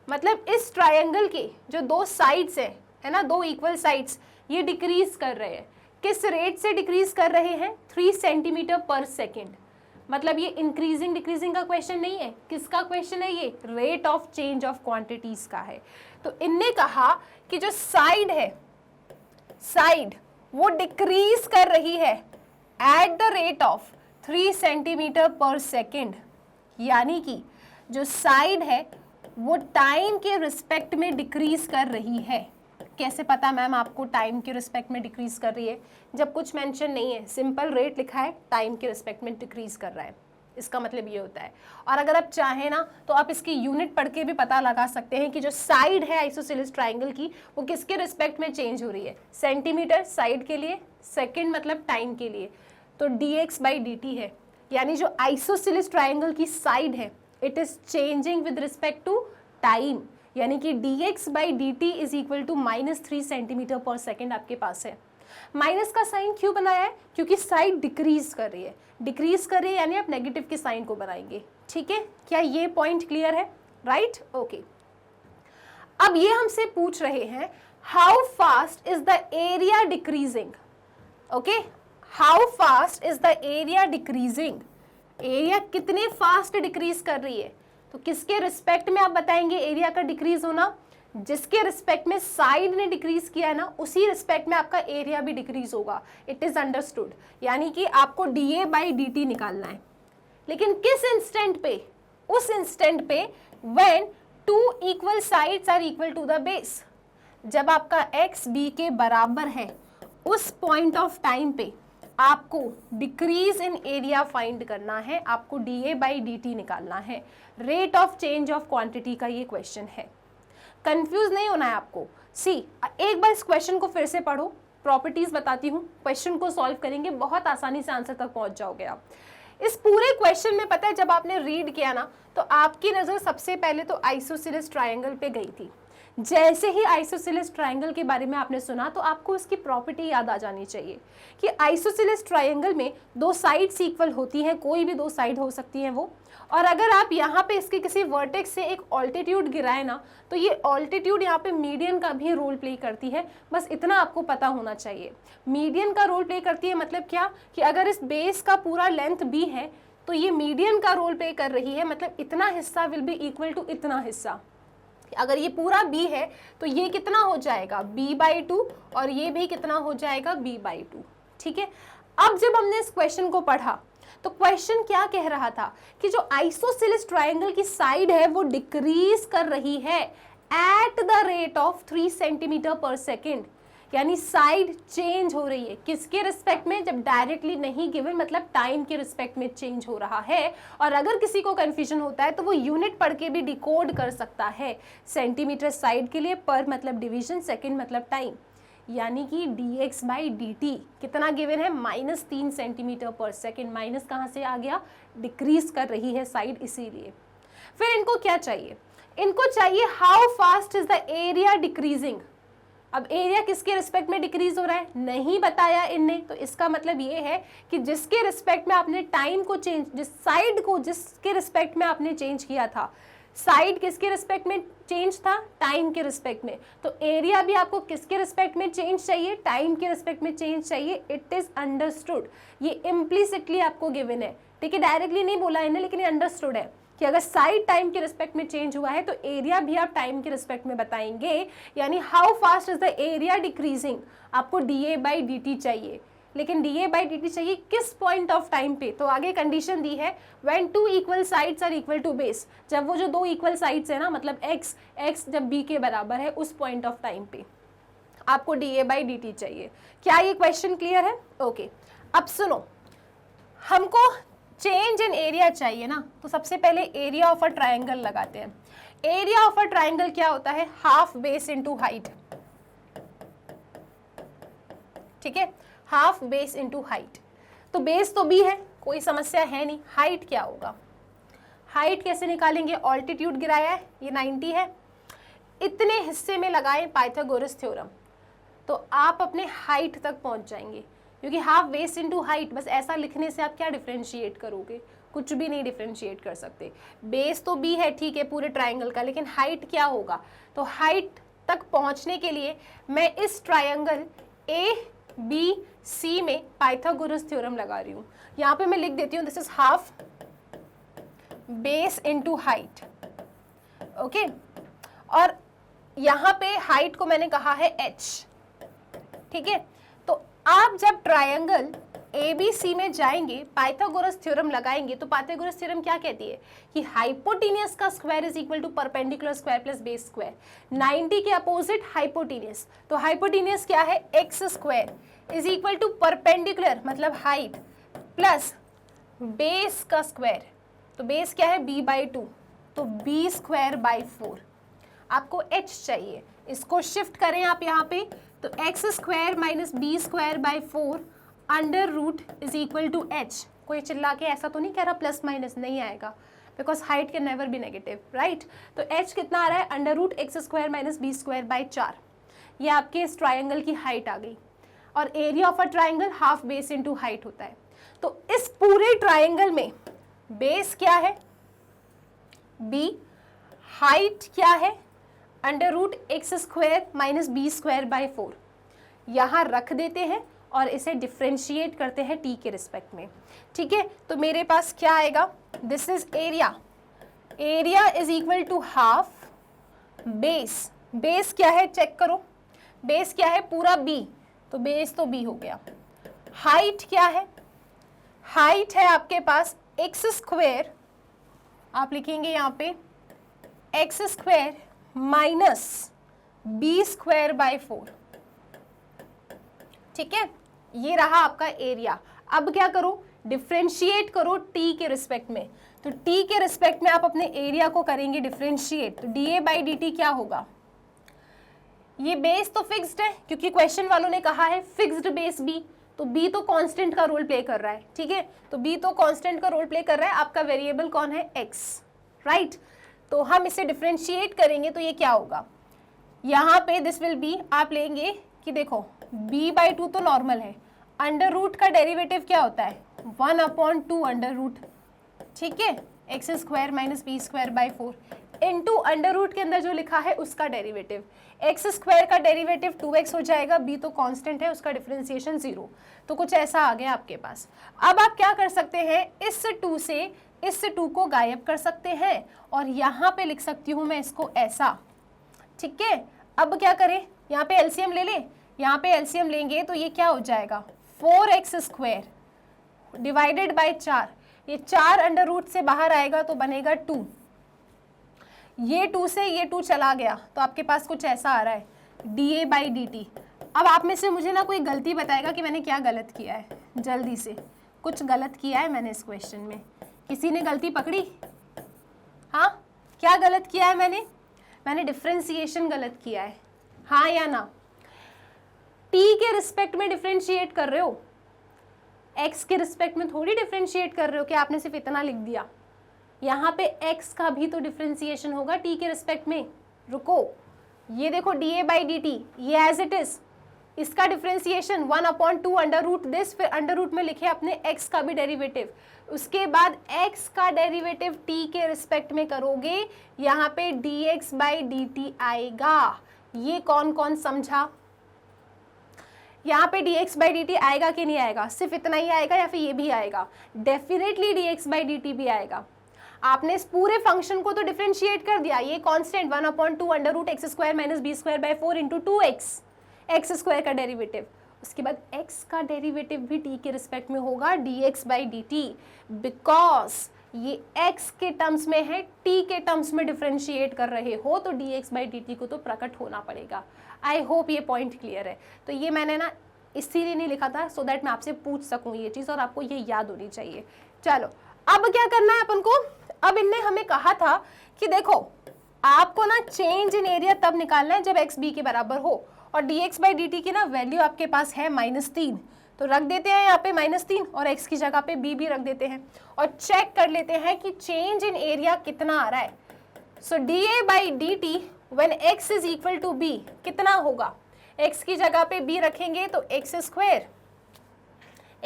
मतलब इस ट्रायंगल के जो 2 साइड्स है ना, 2 इक्वल साइड्स, ये डिक्रीज कर रहे हैं। किस रेट से डिक्रीज कर रहे हैं? 3 सेंटीमीटर पर सेकेंड। मतलब ये इंक्रीजिंग डिक्रीजिंग का क्वेश्चन नहीं है। किसका क्वेश्चन है ये? Rate of change of quantities का है। तो इनने कहा कि जो साइड है, साइड वो डिक्रीज कर रही है at the rate of 3 centimetre per second, यानी कि जो साइड है वो टाइम के रिस्पेक्ट में डिक्रीज कर रही है। कैसे पता मैम आपको टाइम के रिस्पेक्ट में डिक्रीज कर रही है? जब कुछ मेंशन नहीं है, सिंपल रेट लिखा है, टाइम के रिस्पेक्ट में डिक्रीज कर रहा है, इसका मतलब ये होता है। और अगर आप चाहें ना तो आप इसकी यूनिट पढ़ के भी पता लगा सकते हैं कि जो साइड है आइसोसेलेस ट्राइंगल की वो किसके रिस्पेक्ट में चेंज हो रही है। सेंटीमीटर साइड के लिए, सेकेंड मतलब टाइम के लिए, तो dx/dt है। यानी जो आइसोसेलेस ट्राइंगल की साइड है it is changing with respect to time, यानी कि dx by dt is equal to -3 centimetre per second आपके पास है। माइनस का साइन क्यों बनाया है? क्योंकि साइड डिक्रीज कर रही है, डिक्रीज कर रही है यानी आप नेगेटिव के साइन को बनाएंगे। ठीक है, क्या ये पॉइंट क्लियर है? Right, okay. अब ये हमसे पूछ रहे हैं how fast is the area decreasing. Okay, how fast is the area decreasing, area कितने फास्ट डिक्रीज कर रही है। तो किसके रिस्पेक्ट में आप बताएंगे एरिया का डिक्रीज होना? जिसके रिस्पेक्ट में साइड ने डिक्रीज किया है ना, उसी रिस्पेक्ट में आपका एरिया भी डिक्रीज होगा। इट इज अंडरस्टूड, यानी कि आपको dA बाई dt निकालना है। लेकिन किस इंस्टेंट पे? उस इंस्टेंट पे when two equal sides are equal to the base, जब आपका x b के बराबर है उस पॉइंट ऑफ टाइम पे आपको डिक्रीज इन एरिया फाइंड करना है, आपको dA बाई dt निकालना है। Rate of change of quantity का ये क्वेश्चन है, कंफ्यूज नहीं होना है आपको। सी, एक बार इस क्वेश्चन को फिर से पढ़ो, प्रॉपर्टीज बताती हूँ, क्वेश्चन को सॉल्व करेंगे, बहुत आसानी से आंसर तक पहुंच जाओगे आप। इस पूरे क्वेश्चन में पता है जब आपने रीड किया ना तो आपकी नजर सबसे पहले तो आइसोसेलेस ट्रायंगल पे गई थी। जैसे ही आइसोसेलेस ट्रायंगल के बारे में आपने सुना तो आपको उसकी प्रॉपर्टी याद आ जानी चाहिए कि आइसोसेलेस ट्रायंगल में दो साइड्स इक्वल होती हैं, कोई भी दो साइड हो सकती हैं वो। और अगर आप यहाँ पे इसके किसी वर्टेक्स से एक ऑल्टीट्यूड गिराए ना तो ये ऑल्टीट्यूड यहाँ पे मीडियन का भी रोल प्ले करती है, बस इतना आपको पता होना चाहिए। मीडियन का रोल प्ले करती है मतलब क्या कि अगर इस बेस का पूरा लेंथ b है तो ये मीडियन का रोल प्ले कर रही है, मतलब इतना हिस्सा विल बी इक्वल टू इतना हिस्सा। अगर ये पूरा b है तो ये कितना हो जाएगा b/2 और ये भी कितना हो जाएगा b/2। ठीक है, अब जब हमने इस क्वेश्चन को पढ़ा तो क्वेश्चन क्या कह रहा था कि जो आइसोसेलेस ट्रायंगल की साइड है वो डिक्रीज कर रही है at the rate of 3 centimetre per second, यानी साइड चेंज हो रही है। किसके रिस्पेक्ट में? जब डायरेक्टली नहीं गिवन, मतलब टाइम के रिस्पेक्ट में चेंज हो रहा है। और अगर किसी को कंफ्यूजन होता है तो वो यूनिट पढ़ के भी डिकोड कर सकता है। सेंटीमीटर साइड के लिए पर मतलब डिवीजन, सेकेंड मतलब टाइम, यानी कि dx बाई dt कितना गिवन है? -3 सेंटीमीटर पर सेकेंड। माइनस कहाँ से आ गया? डिक्रीज कर रही है साइड, इसीलिए। फिर इनको क्या चाहिए? इनको चाहिए how fast is the area decreasing. अब एरिया किसके रिस्पेक्ट में डिक्रीज हो रहा है नहीं बताया इनने, तो इसका मतलब ये है कि जिसके रिस्पेक्ट में आपने टाइम को चेंज, जिस साइड को जिसके रिस्पेक्ट में आपने चेंज किया था, साइड किसके रिस्पेक्ट में चेंज था? टाइम के रिस्पेक्ट में। तो एरिया भी आपको किसके रिस्पेक्ट में चेंज चाहिए? टाइम के रिस्पेक्ट में चेंज चाहिए। इट इज अंडरस्टूड, ये इम्प्लिसिटली आपको गिवन है। ठीक है, डायरेक्टली नहीं बोला इन्हें, लेकिन ये अंडरस्टूड है कि अगर साइड टाइम के रिस्पेक्ट में चेंज हुआ है तो एरिया भी आप टाइम के रिस्पेक्ट में बताएंगे। यानी how fast is the area decreasing, आपको dA बाई dt चाहिए। लेकिन dA बाई dt चाहिए किस पॉइंट ऑफ टाइम पे? तो आगे कंडीशन दी है when two equal sides are equal to base, जब वो जो दो इक्वल साइड्स है ना, मतलब x जब b के बराबर है उस पॉइंट ऑफ टाइम पे आपको dA बाई dt चाहिए। क्या ये क्वेश्चन क्लियर है? ओके, अब सुनो, हमको चेंज इन एरिया चाहिए ना, तो सबसे पहले एरिया ऑफ अ ट्रायंगल लगाते हैं। एरिया ऑफ अ ट्रायंगल क्या होता है? Half base into height. ठीक है, हाफ बेस इनटू हाइट। तो बेस तो b है, कोई समस्या है नहीं। हाइट क्या होगा? हाइट कैसे निकालेंगे? ऑल्टीट्यूड गिराया है, ये 90 है, इतने हिस्से में लगाएं पाइथागोरस थ्योरम तो आप अपने हाइट तक पहुंच जाएंगे। क्योंकि हाफ बेस इनटू हाइट, बस ऐसा लिखने से आप क्या डिफरेंशिएट करोगे? कुछ भी नहीं डिफरेंशिएट कर सकते। बेस तो b है, ठीक है, पूरे ट्रायंगल का, लेकिन हाइट क्या होगा? तो हाइट तक पहुंचने के लिए मैं इस ट्रायंगल ABC में पाइथागोरस थ्योरम लगा रही हूँ। यहाँ पे मैं लिख देती हूँ this is half base into height. Okay, और यहाँ पे हाइट को मैंने कहा है h। ठीक है, तो आप जब ट्रायंगल ABC में जाएंगे, पाइथागोरस थ्योरम लगाएंगे, तो पाइथागोरस थ्योरम क्या कहती है कि हाइपोटेनियस का square is equal to perpendicular square plus base square. 90 के अपोजिट हाइपोटेनियस, तो हाइपोटेनियस क्या है? x square is equal to perpendicular मतलब हाइट प्लस बेस का स्क्वायर। तो बेस क्या है? b/2, तो b स्क्वायर बाई 4। आपको h चाहिए, इसको शिफ्ट करें आप यहाँ पे, तो x square minus b square by 4 under root is equal to h। कोई चिल्ला के ऐसा तो नहीं कह रहा प्लस माइनस, नहीं आएगा, because height can never be negative, right. तो h कितना आ रहा है, under root x square minus b square by 4। ये आपके इस ट्राइंगल की हाइट आ गई, और area of a triangle half base into height होता है। तो इस पूरे ट्राइंगल में बेस क्या है, b, हाइट क्या है, under root x square minus b square by 4। यहाँ रख देते हैं और इसे डिफ्रेंशिएट करते हैं t के रिस्पेक्ट में, ठीक है। तो मेरे पास क्या आएगा, this is area, area is equal to half base, base क्या है चेक करो, बेस क्या है पूरा b, तो बेस तो b हो गया। हाइट क्या है, हाइट है आपके पास एक्स स्क्वायर, आप लिखेंगे यहाँ पे x square minus b square by 4, ठीक है। ये रहा आपका एरिया। अब क्या करो, डिफ्रेंशिएट करो t के रिस्पेक्ट में। तो t के रिस्पेक्ट में आप अपने एरिया को करेंगे डिफ्रेंशिएट, तो dA बाई dt क्या होगा, ये बेस तो फिक्स्ड है क्योंकि क्वेश्चन वालों ने कहा है फिक्स्ड बेस b, तो b तो कांस्टेंट का रोल प्ले कर रहा है, ठीक है। तो b तो कांस्टेंट का रोल प्ले कर रहा है, आपका वेरिएबल कौन है x, राइट। तो हम इसे डिफ्रेंशिएट करेंगे तो ये क्या होगा, यहाँ पे दिस विल बी, आप लेंगे कि देखो b बाई 2 तो नॉर्मल है, अंडर रूट का डेरिवेटिव क्या होता है 1/2 अंडर रूट, ठीक है, x square minus b square by 4 into under root के अंदर जो लिखा है उसका डेरिवेटिव, एक्स स्क्वायर का डेरिवेटिव 2x हो जाएगा, b तो कांस्टेंट है, उसका डिफरेंशिएशन 0। तो कुछ ऐसा आ गया आपके पास। अब आप क्या कर सकते हैं, इस 2 से इस 2 को गायब कर सकते हैं और यहाँ पे लिख सकती हूँ मैं इसको ऐसा, ठीक है। अब क्या करें, यहाँ पे एलसीएम ले लें, यहाँ पे एलसीएम लेंगे तो ये क्या हो जाएगा 4x स्क्वायर डिवाइडेड बाई 4, ये 4 अंडर रूट से बाहर आएगा तो बनेगा 2, ये 2 से ये 2 चला गया तो आपके पास कुछ ऐसा आ रहा है dA बाई dt। अब आप में से मुझे ना कोई गलती बताएगा कि मैंने क्या गलत किया है, जल्दी से, कुछ गलत किया है मैंने इस क्वेश्चन में, किसी ने गलती पकड़ी, हाँ क्या गलत किया है मैंने डिफरेंशिएशन गलत किया है, हाँ या ना। t के रिस्पेक्ट में डिफरेंशिएट कर रहे हो, x के रिस्पेक्ट में थोड़ी डिफरेंशिएट कर रहे हो कि आपने सिर्फ इतना लिख दिया, यहाँ पे x का भी तो डिफरेंशिएशन होगा t के रिस्पेक्ट में। रुको, ये देखो dA बाई dt, ये एज इट इज, इसका डिफरेंशिएशन 1/2 अंडर रूट दिस, फिर अंडर रूट में लिखे अपने x का भी डेरिवेटिव, उसके बाद x का डेरिवेटिव t के रिस्पेक्ट में करोगे, यहाँ पे dx बाई dt आएगा। ये कौन कौन समझा, यहाँ पे dx बाई dt आएगा कि नहीं आएगा, सिर्फ इतना ही आएगा या फिर ये भी आएगा, डेफिनेटली dx बाई dt भी आएगा। आपने इस पूरे फंक्शन को तो डिफरेंशिएट कर दिया, ये constant 1/2 under root x square minus b square by 4 into 2x, x square का डेरिवेटिव, उसके बाद x का डेरिवेटिव भी t के रिस्पेक्ट में होगा dx बाई dt, बिकॉज ये x के टर्म्स में है, t के टर्म्स में डिफरेंशिएट कर रहे हो तो dx बाई dt को तो प्रकट होना पड़ेगा। आई होप ये पॉइंट क्लियर है। तो ये मैंने ना इसीलिए नहीं लिखा था सो दैट मैं आपसे पूछ सकूं ये चीज़ और आपको ये याद होनी चाहिए। चलो अब क्या करना है अपन को, अब इनने हमें कहा था कि देखो आपको ना चेंज इन एरिया तब निकालना है जब x b के बराबर हो, और dx बाई dt की ना वैल्यू आपके पास है -3, तो रख देते हैं यहाँ पे -3 और x की जगह पे b भी रख देते हैं और चेक कर लेते हैं कि चेंज इन एरिया कितना आ रहा है। So dA by dt when x is equal to b कितना होगा, x की जगह पे b रखेंगे तो x स्क्वायर,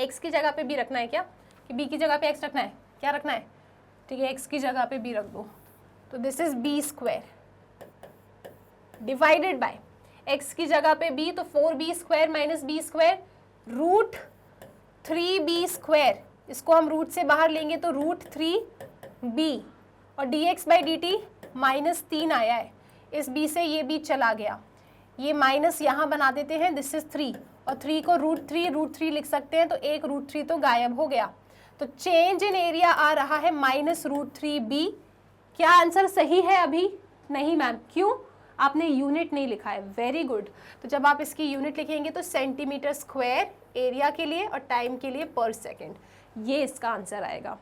x की जगह पे b रखना है क्या कि b की जगह पे x रखना है, क्या रखना है, ठीक है x की जगह पे b रख दो, तो this is b square divided by x की जगह पे b, तो 4b square minus b square root 3b square, इसको हम रूट से बाहर लेंगे तो रूट 3b, और dx बाई dt -3 आया है, इस b से ये b चला गया, ये माइनस यहाँ बना देते हैं, दिस इज 3 और 3 को रूट 3 लिख सकते हैं, तो एक रूट 3 तो गायब हो गया, तो चेंज इन एरिया आ रहा है -√3b। क्या आंसर सही है अभी? नहीं मैम, क्यों? आपने यूनिट नहीं लिखा है, वेरी गुड। तो जब आप इसकी यूनिट लिखेंगे तो सेंटीमीटर स्क्वायर एरिया के लिए और टाइम के लिए पर सेकेंड, ये इसका आंसर आएगा।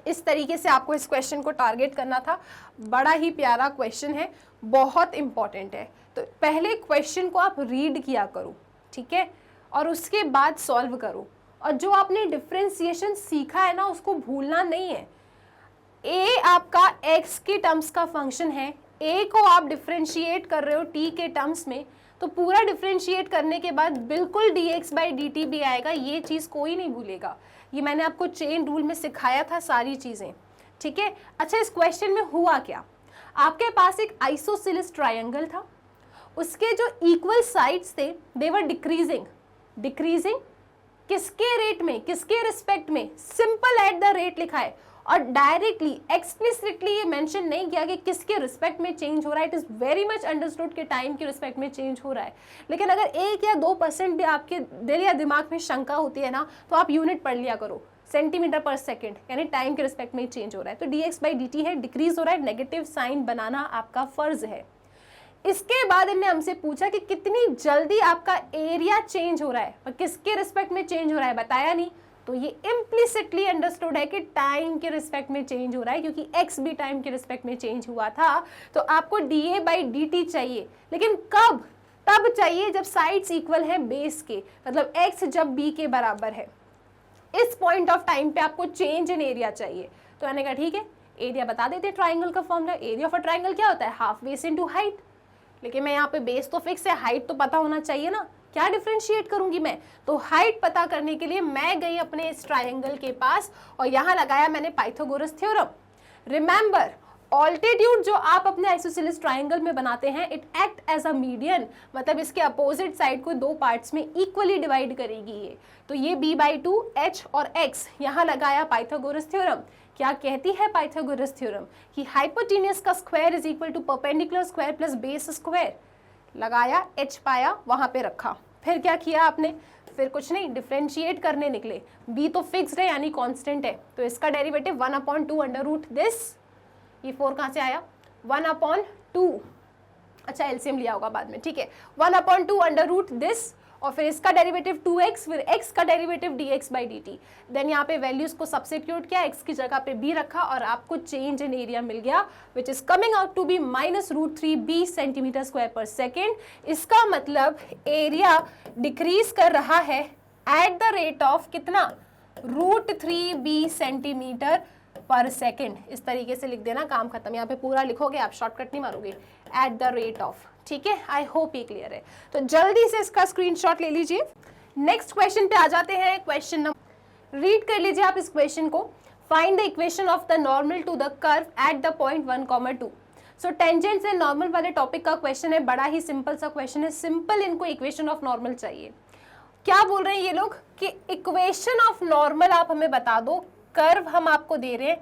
इस तरीके से आपको इस क्वेश्चन को टारगेट करना था, बड़ा ही प्यारा क्वेश्चन है, बहुत इंपॉर्टेंट है। तो पहले क्वेश्चन को आप रीड किया करो, ठीक है, और उसके बाद सॉल्व करो, और जो आपने डिफ्रेंसिएशन सीखा है ना उसको भूलना नहीं है। a आपका x के टर्म्स का फंक्शन है, a को आप डिफ्रेंशिएट कर रहे हो t के टर्म्स में, तो पूरा डिफ्रेंशिएट करने के बाद बिल्कुल dx बाई dt भी आएगा, ये चीज़ कोई नहीं भूलेगा। ये मैंने आपको चेन रूल में सिखाया था सारी चीज़ें, ठीक है। अच्छा, इस क्वेश्चन में हुआ क्या, आपके पास एक आइसोसेलेस ट्रायंगल था, उसके जो इक्वल साइड्स थे दे वर डिक्रीजिंग किसके रेट में, किसके रिस्पेक्ट में, सिंपल एट द रेट लिखा है और डायरेक्टली एक्सप्लिसिटली ये मेंशन नहीं किया कि किसके रिस्पेक्ट में चेंज हो रहा है। It is very much understood कि टाइम के रिस्पेक्ट में चेंज हो रहा है, लेकिन अगर 1 या 2% भी आपके दिल या दिमाग में शंका होती है ना, तो आप यूनिट पढ़ लिया करो, सेंटीमीटर पर सेकेंड, यानी टाइम के रिस्पेक्ट में चेंज हो रहा है। तो dx बाई dt है, डिक्रीज हो रहा है, नेगेटिव साइन बनाना आपका फर्ज है। इसके बाद इन्हें हमसे पूछा कि कितनी जल्दी आपका एरिया चेंज हो रहा है और किसके रिस्पेक्ट में चेंज हो रहा है, बताया नहीं, तो ये इम्प्लिसिटली अंडरस्टूड है कि टाइम के रिस्पेक्ट में चेंज हो रहा है, क्योंकि x भी टाइम के रिस्पेक्ट में चेंज हुआ था। तो आपको dA बाई dt चाहिए, लेकिन कब, तब चाहिए जब साइड्स इक्वल हैं बेस के, मतलब x जब b के बराबर है। इस पॉइंट ऑफ टाइम पे आपको चेंज इन एरिया चाहिए। तो मैंने कहा ठीक है, एरिया बता देते हैं, ट्राइंगल का formula, area of a triangle क्या होता है, हाफ बेस इनटू हाइट। लेकिन मैं यहाँ पे बेस तो फिक्स है, हाइट तो पता होना चाहिए ना, क्या डिफरेंशिएट करूंगी मैं, तो हाइट पता करने के लिए मैं गई अपने इस ट्राइंगल के पास और यहाँ लगाया मैंने पाइथागोरस थ्योरम। रिमेंबर, ऑल्टीट्यूड जो आप अपने आइसोसेलेस ट्राइंगल में बनाते हैं, it act as a median, मतलब इसके अपोजिट साइड को 2 पार्ट्स में इक्वली डिवाइड करेगी ये। तो ये b/2 h और x, यहाँ लगाया पाइथागोरस थ्योरम। क्या कहती है पाइथागोरस थ्योरम, कि हाइपोटेन्यूस का square is equal to perpendicular square plus base square. लगाया, h पाया, वहां पे रखा, फिर क्या किया आपने, फिर कुछ नहीं, डिफरेंशिएट करने निकले। b तो फिक्स्ड है यानी कांस्टेंट है, तो इसका डेरिवेटिव 1/2 अंडर रूट दिस, ये 4 कहाँ से आया, 1/2, अच्छा एलसीएम लिया होगा बाद में, ठीक है, 1/2 अंडर रूट दिस, और फिर इसका डेरिवेटिव 2x, फिर x का derivative dx by dt। Then यहाँ पे वैल्यूज को सब्स्टिट्यूट किया, x की जगह पे b रखा और आपको चेंज इन एरिया मिल गया, which is coming out to be -√3b centimetre square per second. इसका मतलब एरिया डिक्रीज कर रहा है एट द रेट ऑफ कितना, √3b सेंटीमीटर पर सेकेंड। इस तरीके से लिख देना, काम खत्म। यहाँ पे पूरा लिखोगे आप, शॉर्टकट नहीं मारोगे, एट द रेट ऑफ, ठीक है। आई होप ये क्लियर है, तो जल्दी से इसका स्क्रीनशॉट ले लीजिए। नेक्स्ट क्वेश्चन पे आ जाते हैं, क्वेश्चन नंबर, रीड कर लीजिए आप इस क्वेश्चन को। Find the equation of the normal to the curve at the point 1,2। So tangent से नॉर्मल वाले टॉपिक का क्वेश्चन है, बड़ा ही सिंपल सा क्वेश्चन है, सिंपल इनको इक्वेशन ऑफ नॉर्मल चाहिए। क्या बोल रहे हैं ये लोग कि इक्वेशन ऑफ नॉर्मल आप हमें बता दो, कर्व हम आपको दे रहे हैं,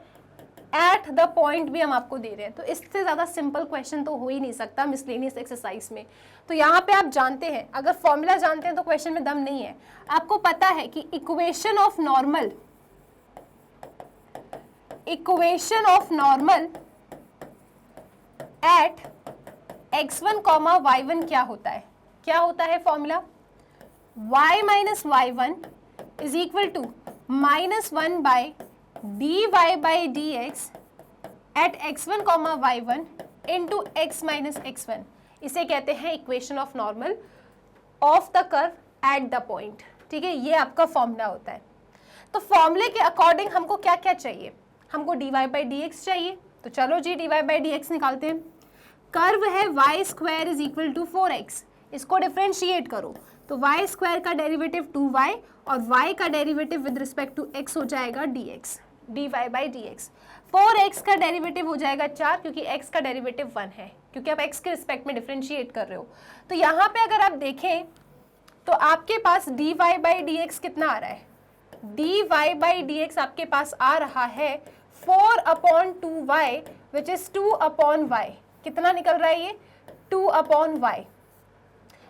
एट द पॉइंट भी हम आपको दे रहे हैं, तो इससे ज़्यादा सिंपल क्वेश्चन तो हो ही नहीं सकता मिसलेनियस एक्सरसाइज में। तो यहाँ पे आप जानते हैं, अगर फॉर्मूला जानते हैं तो क्वेश्चन में दम नहीं है। आपको पता है कि equation of normal at x1, y1 क्या होता है, क्या होता है formula, y minus y1 is equal to -1 by dy by dx at x1, y1 into x minus x1। इसे कहते हैं equation of normal of the curve at the point, ठीक है। ये आपका फॉर्मूला होता है। तो फॉर्मूले के अकॉर्डिंग हमको क्या क्या चाहिए, हमको dy बाई dx चाहिए, तो चलो जी dy बाई dx निकालते हैं। कर्व है y square is equal to 4x, इसको डिफ्रेंशिएट करो, तो y स्क्वायर का डेरिवेटिव 2y और y का derivative with respect to x हो जाएगा dx, dy by dx। 4x का डेरिवेटिव हो जाएगा 4, क्योंकि x का डेरिवेटिव 1 है, क्योंकि आप x के रिस्पेक्ट में डिफ्रेंशिएट कर रहे हो। तो यहाँ पे अगर आप देखें तो आपके पास dy बाई dx कितना आ रहा है, dy बाई dx आपके पास आ रहा है 4/2y विच इज 2/y। कितना निकल रहा है ये, 2/y।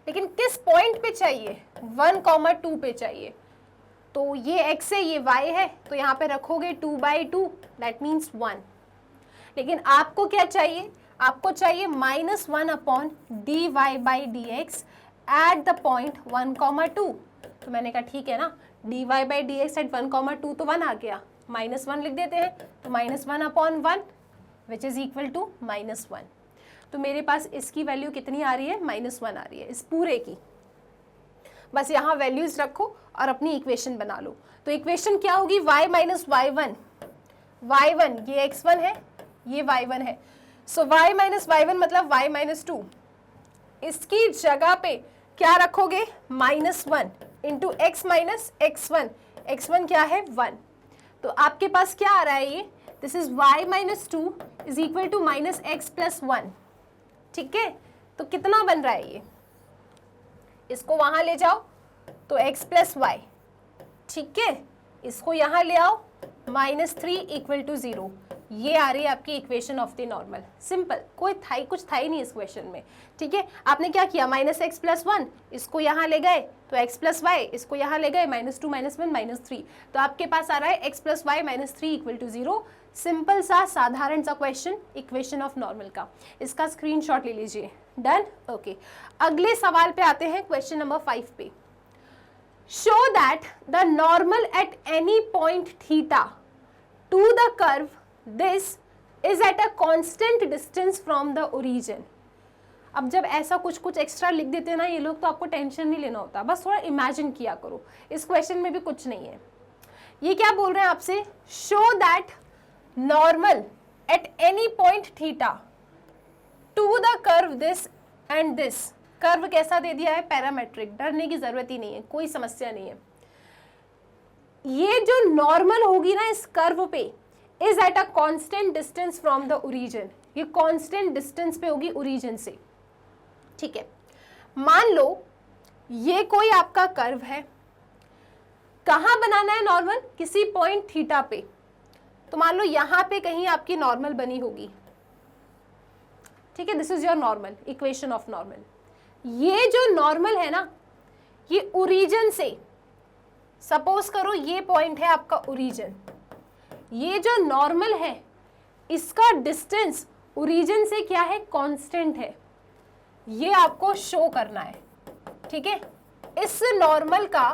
लेकिन किस पॉइंट पे चाहिए, 1,2 पे चाहिए। तो ये x है, ये y है, तो यहाँ पे रखोगे 2/2, दैट मीन्स 1। लेकिन आपको क्या चाहिए, आपको चाहिए -1/dy by dx at the point 1,2। तो मैंने कहा ठीक है ना, dy बाई dx एट 1,2 तो 1 आ गया, -1 लिख देते हैं, तो -1/1 विच इज इक्वल टू -1। तो मेरे पास इसकी वैल्यू कितनी आ रही है, -1 आ रही है इस पूरे की। बस यहाँ वैल्यूज रखो और अपनी इक्वेशन बना लो। तो इक्वेशन क्या होगी, y माइनस y1, y1 ये x1 है, ये y1 है, सो y माइनस y1 मतलब y माइनस 2, इसकी जगह पे क्या रखोगे, -1 into x minus x1, x1 क्या है 1, तो आपके पास क्या आ रहा है ये, this is y minus 2 is equal to minus x plus 1, ठीक है। तो कितना बन रहा है ये, इसको वहां ले जाओ तो x प्लस वाई, ठीक है, इसको यहां ले आओ -3 इक्वल टू 0, ये आ रही है आपकी equation of the normal. Simple, कुछ था ही नहीं इस क्वेश्चन में, ठीक है। आपने क्या किया, -x प्लस 1 इसको यहाँ ले गए तो x प्लस वाई, इसको यहाँ ले गए -2 -1 -3, तो आपके पास आ रहा है x plus y -3 equal to 0। Simple सा साधारण सा क्वेश्चन इक्वेशन ऑफ नॉर्मल का, इसका स्क्रीनशॉट ले लीजिए। Done, okay. अगले सवाल पे आते हैं, क्वेश्चन नंबर 5 पे। Show that the normal at any point theta two the curve this is at a constant distance from the origin. अब जब ऐसा कुछ एक्स्ट्रा लिख देते हैं ना ये लोग, तो आपको टेंशन नहीं लेना होता, बस थोड़ा इमेजिन किया करो। इस क्वेश्चन में भी कुछ नहीं है। ये क्या बोल रहे हैं आपसे, show that normal at any point theta two the curve this and this. Curve कैसा दे दिया है, पैरामेट्रिक, डरने की जरूरत ही नहीं है, कोई समस्या नहीं है। ये जो नॉर्मल होगी ना इस कर्व पे, is at a constant distance from the origin, ये कांस्टेंट डिस्टेंस पे होगी ओरिजिन से, ठीक है। मान लो ये कोई आपका कर्व है, कहां बनाना है नॉर्मल, किसी पॉइंट थीटा पे, तो मान लो यहां पे कहीं आपकी नॉर्मल बनी होगी, ठीक है। This is your normal, equation of normal. ये जो नॉर्मल है ना, ये ओरिजिन से, सपोज करो ये पॉइंट है आपका ओरिजिन, ये जो नॉर्मल है इसका डिस्टेंस ओरिजिन से क्या है, कांस्टेंट है, ये आपको शो करना है, ठीक है। इस नॉर्मल का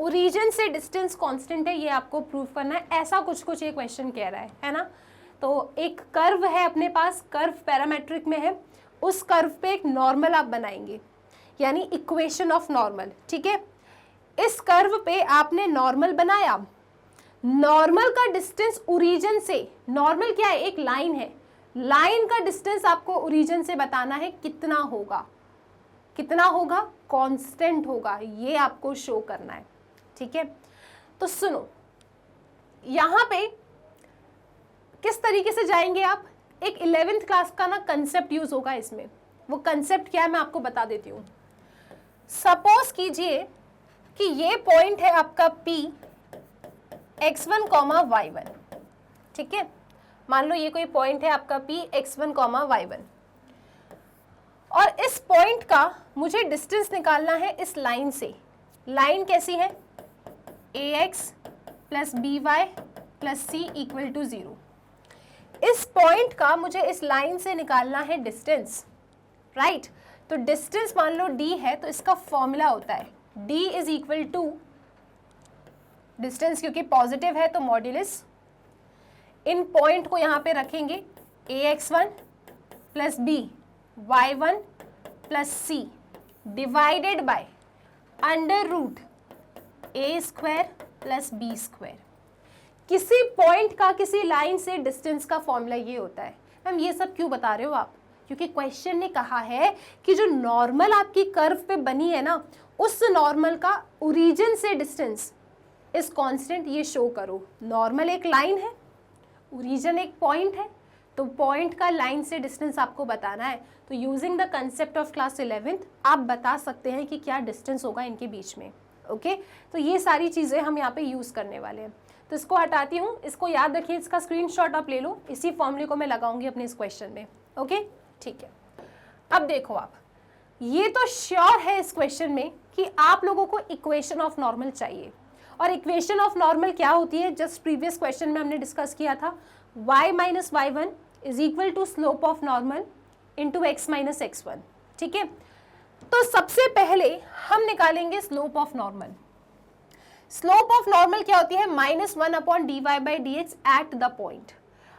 ओरिजिन से डिस्टेंस कांस्टेंट है, ये आपको प्रूव करना है। ऐसा कुछ ये क्वेश्चन कह रहा है ना। तो एक कर्व है अपने पास, कर्व पैरामेट्रिक में है, उस कर्व पे एक नॉर्मल आप बनाएंगे, यानी इक्वेशन ऑफ नॉर्मल, ठीक है। इस कर्व पे आपने नॉर्मल बनाया, नॉर्मल का डिस्टेंस ओरिजिन से, नॉर्मल क्या है, एक लाइन है, लाइन का डिस्टेंस आपको ओरिजिन से बताना है, कितना होगा, कितना होगा, कांस्टेंट होगा, ये आपको शो करना है, ठीक है। तो सुनो, यहां पे किस तरीके से जाएंगे आप, एक 11th क्लास का ना कंसेप्ट यूज होगा इसमें। वो कंसेप्ट क्या है मैं आपको बता देती हूँ। सपोज कीजिए कि ये पॉइंट है आपका P x1, y1, ठीक है। मान लो ये कोई पॉइंट है आपका P x1, y1, और इस पॉइंट का मुझे डिस्टेंस निकालना है इस लाइन से। लाइन कैसी है, ax plus by plus c equal to 0। इस पॉइंट का मुझे इस लाइन से निकालना है डिस्टेंस, राइट। तो डिस्टेंस मान लो d है, तो इसका फॉर्मूला होता है d is equal to, distance क्योंकि पॉजिटिव है तो मॉड्यूलस, इन पॉइंट को यहां पे रखेंगे ax1 plus by1 plus c divided by under root a square plus b square. किसी पॉइंट का किसी लाइन से डिस्टेंस का फॉर्मूला ये होता है। मैम ये सब क्यों बता रहे हो आप, क्योंकि क्वेश्चन ने कहा है कि जो नॉर्मल आपकी कर्व पे बनी है ना, उस नॉर्मल का ओरिजिन से डिस्टेंस इज कांस्टेंट, ये शो करो। नॉर्मल एक लाइन है, ओरिजिन एक पॉइंट है, तो पॉइंट का लाइन से डिस्टेंस आपको बताना है। तो using the concept of class 11th आप बता सकते हैं कि क्या डिस्टेंस होगा इनके बीच में, ओके। तो ये सारी चीज़ें हम यहाँ पे यूज़ करने वाले हैं। तो इसको हटाती हूँ, इसको याद रखिए, इसका स्क्रीनशॉट आप ले लो, इसी फॉर्मूले को मैं लगाऊंगी अपने इस क्वेश्चन में, ओके, ठीक है। अब देखो आप, ये तो श्योर है इस क्वेश्चन में कि आप लोगों को इक्वेशन ऑफ नॉर्मल चाहिए। और इक्वेशन ऑफ नॉर्मल क्या होती है, जस्ट प्रीवियस क्वेश्चन में हमने डिस्कस किया था, y minus y1 is equal to slope of normal into x minus x1, ठीक है। तो सबसे पहले हम निकालेंगे slope of normal. Slope of normal क्या होती है, -1 upon dy/dx eight the point.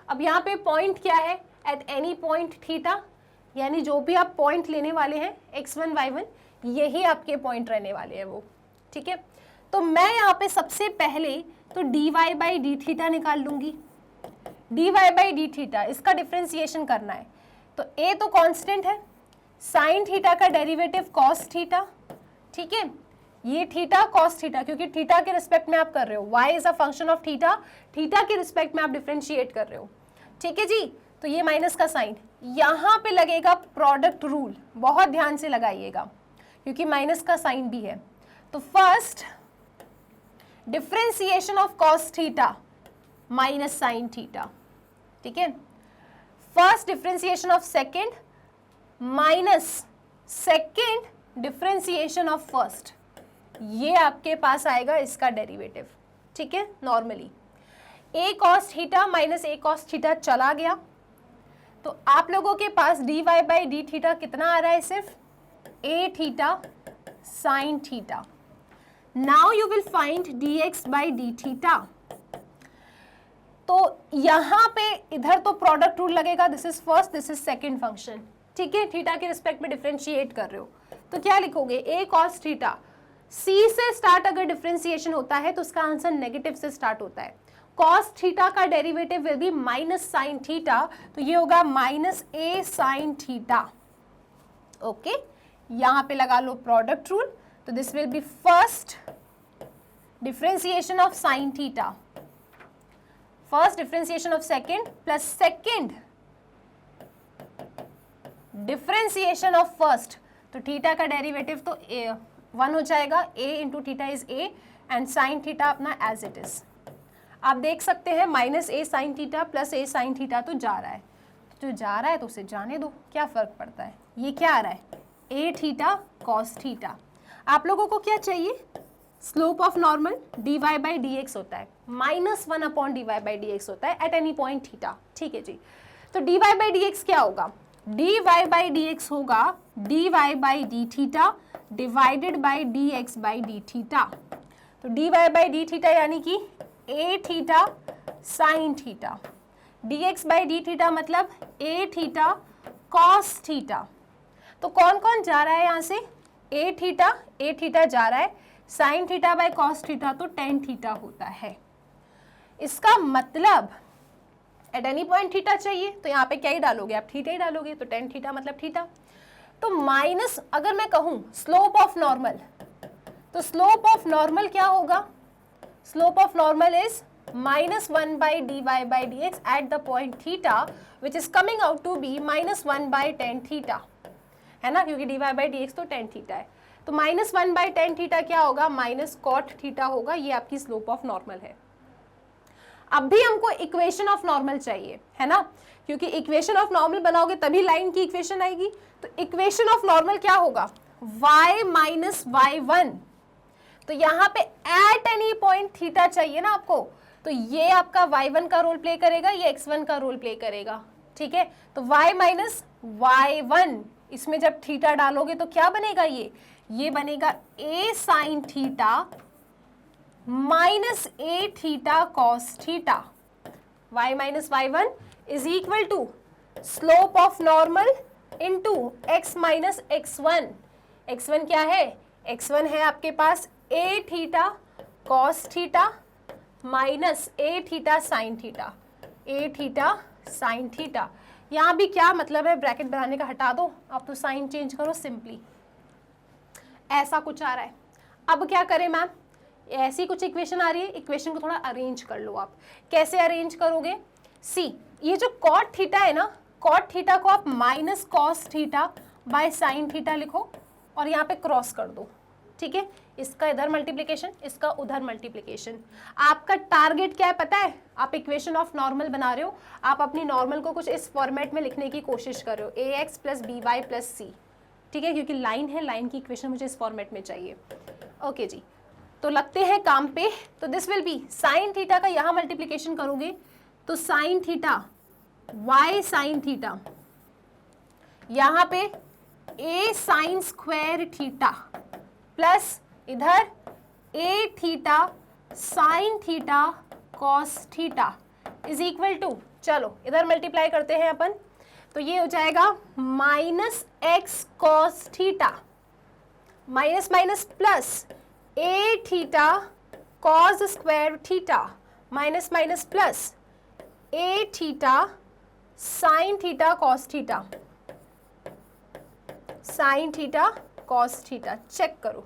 अब यहाँ पे पॉइंट क्या है, एट एनी पॉइंट थीटा, यानी जो भी आप पॉइंट लेने वाले हैं x1 y1, यही आपके पॉइंट रहने वाले हैं वो, ठीक है। तो मैं यहाँ पे सबसे पहले तो dy बाई डी थीटा निकाल लूंगी, dy बाई डी थीटा, इसका डिफ्रेंसिएशन करना है। तो a तो कांस्टेंट है, साइन थीटा का डेरिवेटिव कॉस थीटा, ठीक है, ये थीटा कॉस थीटा, क्योंकि थीटा के रिस्पेक्ट में आप कर रहे हो, y is a function of theta, theta के रिस्पेक्ट में आप डिफ्रेंशिएट कर रहे हो, ठीक है जी। तो ये माइनस का साइन, यहाँ पे लगेगा प्रोडक्ट रूल, बहुत ध्यान से लगाइएगा क्योंकि माइनस का साइन भी है। तो first differentiation of cos theta minus sine theta, ठीक है, first differentiation of second minus second differentiation of first, ये आपके पास आएगा इसका डेरिवेटिव, ठीक है। Normally a cos theta minus a cos theta चला गया, तो आप लोगों के पास dy बाई डी थीटा कितना आ रहा है, सिर्फ a theta sine theta. Now you will find dx by D theta. तो यहाँ पे इधर तो प्रोडक्ट रूल लगेगा, this is first this is second function, ठीक है, थीटा के रिस्पेक्ट में डिफ्रेंशिएट कर रहे हो, तो क्या लिखोगे, a cos थीटा, c से स्टार्ट अगर डिफ्रेंशिएशन होता है तो उसका आंसर नेगेटिव से स्टार्ट होता है, cos थीटा का derivative will be minus sine theta, तो ये होगा minus a sine theta, okay. यहाँ पे लगा लो प्रोडक्ट रूल, तो this will B first differentiation of sine theta, first differentiation of second plus second differentiation of first, तो थीटा का डेरिवेटिव तो 1 हो जाएगा, a into theta is a and sine theta अपना एज इट इज। आप देख सकते हैं minus a sine theta plus a sine theta तो जा रहा है, जो जा रहा है तो उसे जाने दो, क्या फर्क पड़ता है। ये क्या आ रहा है, a थीटा कॉस थीटा। आप लोगों को क्या चाहिए, slope of normal dy by d x होता है, -1 upon dy by d x होता है एट एनी पॉइंट थीटा, ठीक है जी। तो dy बाई डी एक्स क्या होगा, dy बाई डी एक्स होगा dy by D theta divided by dx by D theta. तो dy बाई डी थीटा यानी कि a theta sine theta, dx by D theta मतलब a थीटा कॉस थीटा। तो कौन कौन जा रहा है यहाँ से, a थीटा जा रहा है, sine theta by cos theta तो टेन थीटा होता है। इसका मतलब एट एनी पॉइंट थीटा चाहिए, तो यहाँ पे क्या ही डालोगे आप, थीटा ही डालोगे, तो टेन थीटा मतलब थीटा। तो माइनस अगर मैं कहूँ स्लोप ऑफ नॉर्मल, तो स्लोप ऑफ नॉर्मल क्या होगा, slope of normal is -1 by dy by dx at the point theta which is coming out to be -1 by tan theta, है ना, क्योंकि dy बाई dx तो टेन थीटा है। तो -1 बाई टेन थीटा क्या होगा, माइनस कॉट थीटा होगा, ये आपकी स्लोप ऑफ नॉर्मल है। अब भी हमको इक्वेशन ऑफ नॉर्मल चाहिए, है ना, क्योंकि इक्वेशन ऑफ नॉर्मल बनाओगे तभी लाइन की इक्वेशन आएगी। तो इक्वेशन ऑफ नॉर्मल क्या होगा, y माइनस y1, तो यहाँ पे एट एनी पॉइंट थीटा चाहिए ना आपको, तो ये आपका y1 का रोल प्ले करेगा, ये x1 का रोल प्ले करेगा, ठीक है। तो y माइनस y1, इसमें जब थीटा डालोगे तो क्या बनेगा, ये बनेगा a sine theta minus a theta cos theta. y minus y1 is equal to slope of normal into x minus x1। x1 क्या है, x1 है आपके पास a theta cos theta minus a theta sine theta, a theta sine theta. यहाँ भी क्या मतलब है ब्रैकेट बनाने का, हटा दो, आप तो साइन चेंज करो सिंपली, ऐसा कुछ आ रहा है। अब क्या करें मैम, ऐसी कुछ इक्वेशन आ रही है, इक्वेशन को थोड़ा अरेंज कर लो आप। कैसे अरेंज करोगे, सी ये जो कॉट थीटा है ना, कॉट थीटा को आप minus cos theta by sine theta लिखो और यहाँ पे क्रॉस कर दो, ठीक है। इसका इधर मल्टीप्लिकेशन, इसका उधर मल्टीप्लिकेशन। आपका टारगेट क्या है पता है, आप इक्वेशन ऑफ नॉर्मल बना रहे हो, आप अपनी नॉर्मल को कुछ इस फॉर्मेट में लिखने की कोशिश कर रहे हो, ax plus b y plus c, ठीक है, क्योंकि लाइन है, लाइन की इक्वेशन मुझे इस फॉर्मेट में चाहिए। ओके जी, तो लगते हैं काम पे। तो this will be sine theta का यहाँ मल्टीप्लिकेशन करोगे तो sine theta y sine theta, यहाँ पे a sine square theta plus इधर a theta sine theta cos theta is equal to, चलो इधर मल्टीप्लाई करते हैं अपन, तो ये हो जाएगा minus x cos theta minus minus plus a theta cos square theta minus minus plus a theta sine theta cos theta, sine theta cos theta. Check करो,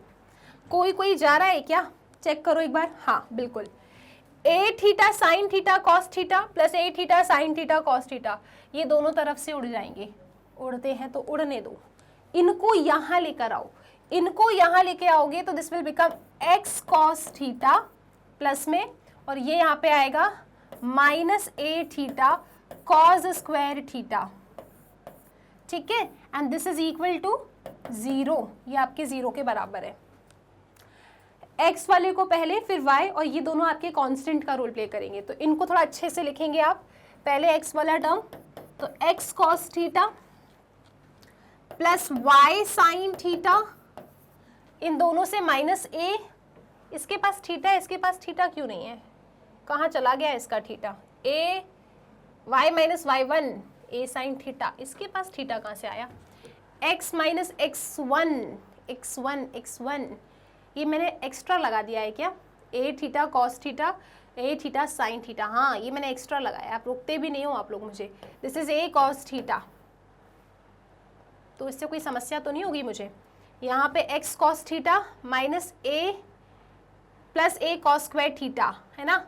कोई जा रहा है क्या? चेक करो एक बार। हाँ बिल्कुल, a theta sine theta cos theta plus a theta sine theta cos theta, ये दोनों तरफ से उड़ जाएंगे। उड़ते हैं तो उड़ने दो, इनको यहां लेकर आओ, इनको यहां लेके आओगे तो this will become x cos theta plus में, और ये यहाँ पे आएगा minus a theta cos square theta, ठीक है। And this is equal to 0, ये आपके 0 के बराबर है। x वाले को पहले, फिर y, और ये दोनों आपके कांस्टेंट का रोल प्ले करेंगे। तो इनको थोड़ा अच्छे से लिखेंगे आप। पहले x वाला टर्म, तो x cos theta plus y sine theta, इन दोनों से माइनस a, इसके पास थीटा है, इसके पास थीटा क्यों नहीं है? कहाँ चला गया इसका theta? a y minus y1 a sine theta, इसके पास थीटा कहाँ से आया? x माइनस x1, ये मैंने एक्स्ट्रा लगा दिया है क्या? ए थीटा कॉस थीटा, ए थीटा साइन थीटा, हाँ ये मैंने एक्स्ट्रा लगाया। आप रुकते भी नहीं हो आप लोग मुझे। This is a cos theta, तो इससे कोई समस्या तो नहीं होगी मुझे। यहाँ पे एक्स कॉस थीटा माइनस ए प्लस ए कॉस स्क्वायर थीटा, है ना?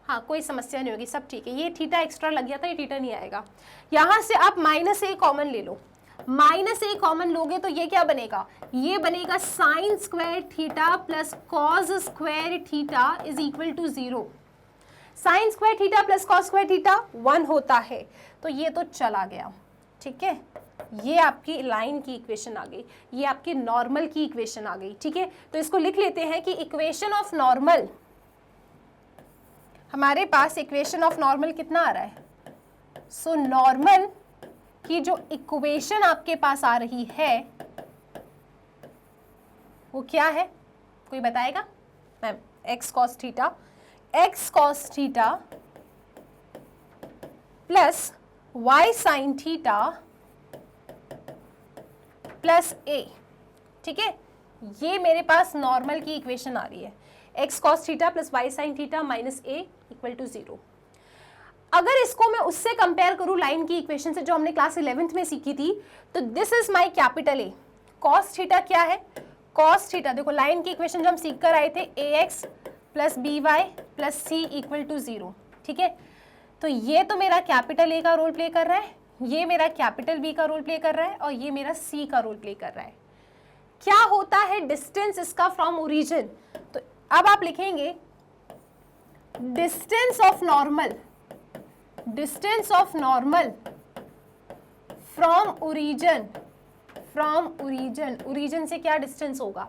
हाँ कोई समस्या नहीं होगी, सब ठीक है। ये थीटा एक्स्ट्रा लग गया था, ये थीटा नहीं आएगा। यहाँ से आप माइनस ए कॉमन ले लो, माइनस ए कॉमन लोगे तो ये क्या बनेगा? ये बनेगा sine square theta plus cos square theta is equal to 0। Sine square theta plus cos square theta 1 होता है, तो ये तो चला गया, ठीक है। ये आपकी लाइन की इक्वेशन आ गई, ये आपकी नॉर्मल की इक्वेशन आ गई, ठीक है। तो इसको लिख लेते हैं कि इक्वेशन ऑफ नॉर्मल, हमारे पास इक्वेशन ऑफ नॉर्मल कितना आ रहा है? सो नॉर्मल की जो इक्वेशन आपके पास आ रही है वो क्या है? कोई बताएगा? Ma'am x cos theta plus y sine theta plus a, ठीक है। ये मेरे पास नॉर्मल की इक्वेशन आ रही है, x cos theta plus y sine theta minus a equal to 0। अगर इसको मैं उससे कंपेयर करूं लाइन की इक्वेशन से जो हमने क्लास 11th में सीखी थी, तो this is my capital A. Cos theta क्या है? कॉस थीटा देखो, लाइन की इक्वेशन जो हम सीख कर आए थे, a x plus b y plus c equal to 0, ठीक है। तो ये तो मेरा कैपिटल ए का रोल प्ले कर रहा है, ये मेरा कैपिटल बी का रोल प्ले कर रहा है, और ये मेरा सी का रोल प्ले कर रहा है। क्या होता है डिस्टेंस इसका फ्रॉम ओरिजिन? तो अब आप लिखेंगे distance of normal, distance of normal from origin, from origin, origin से क्या डिस्टेंस होगा?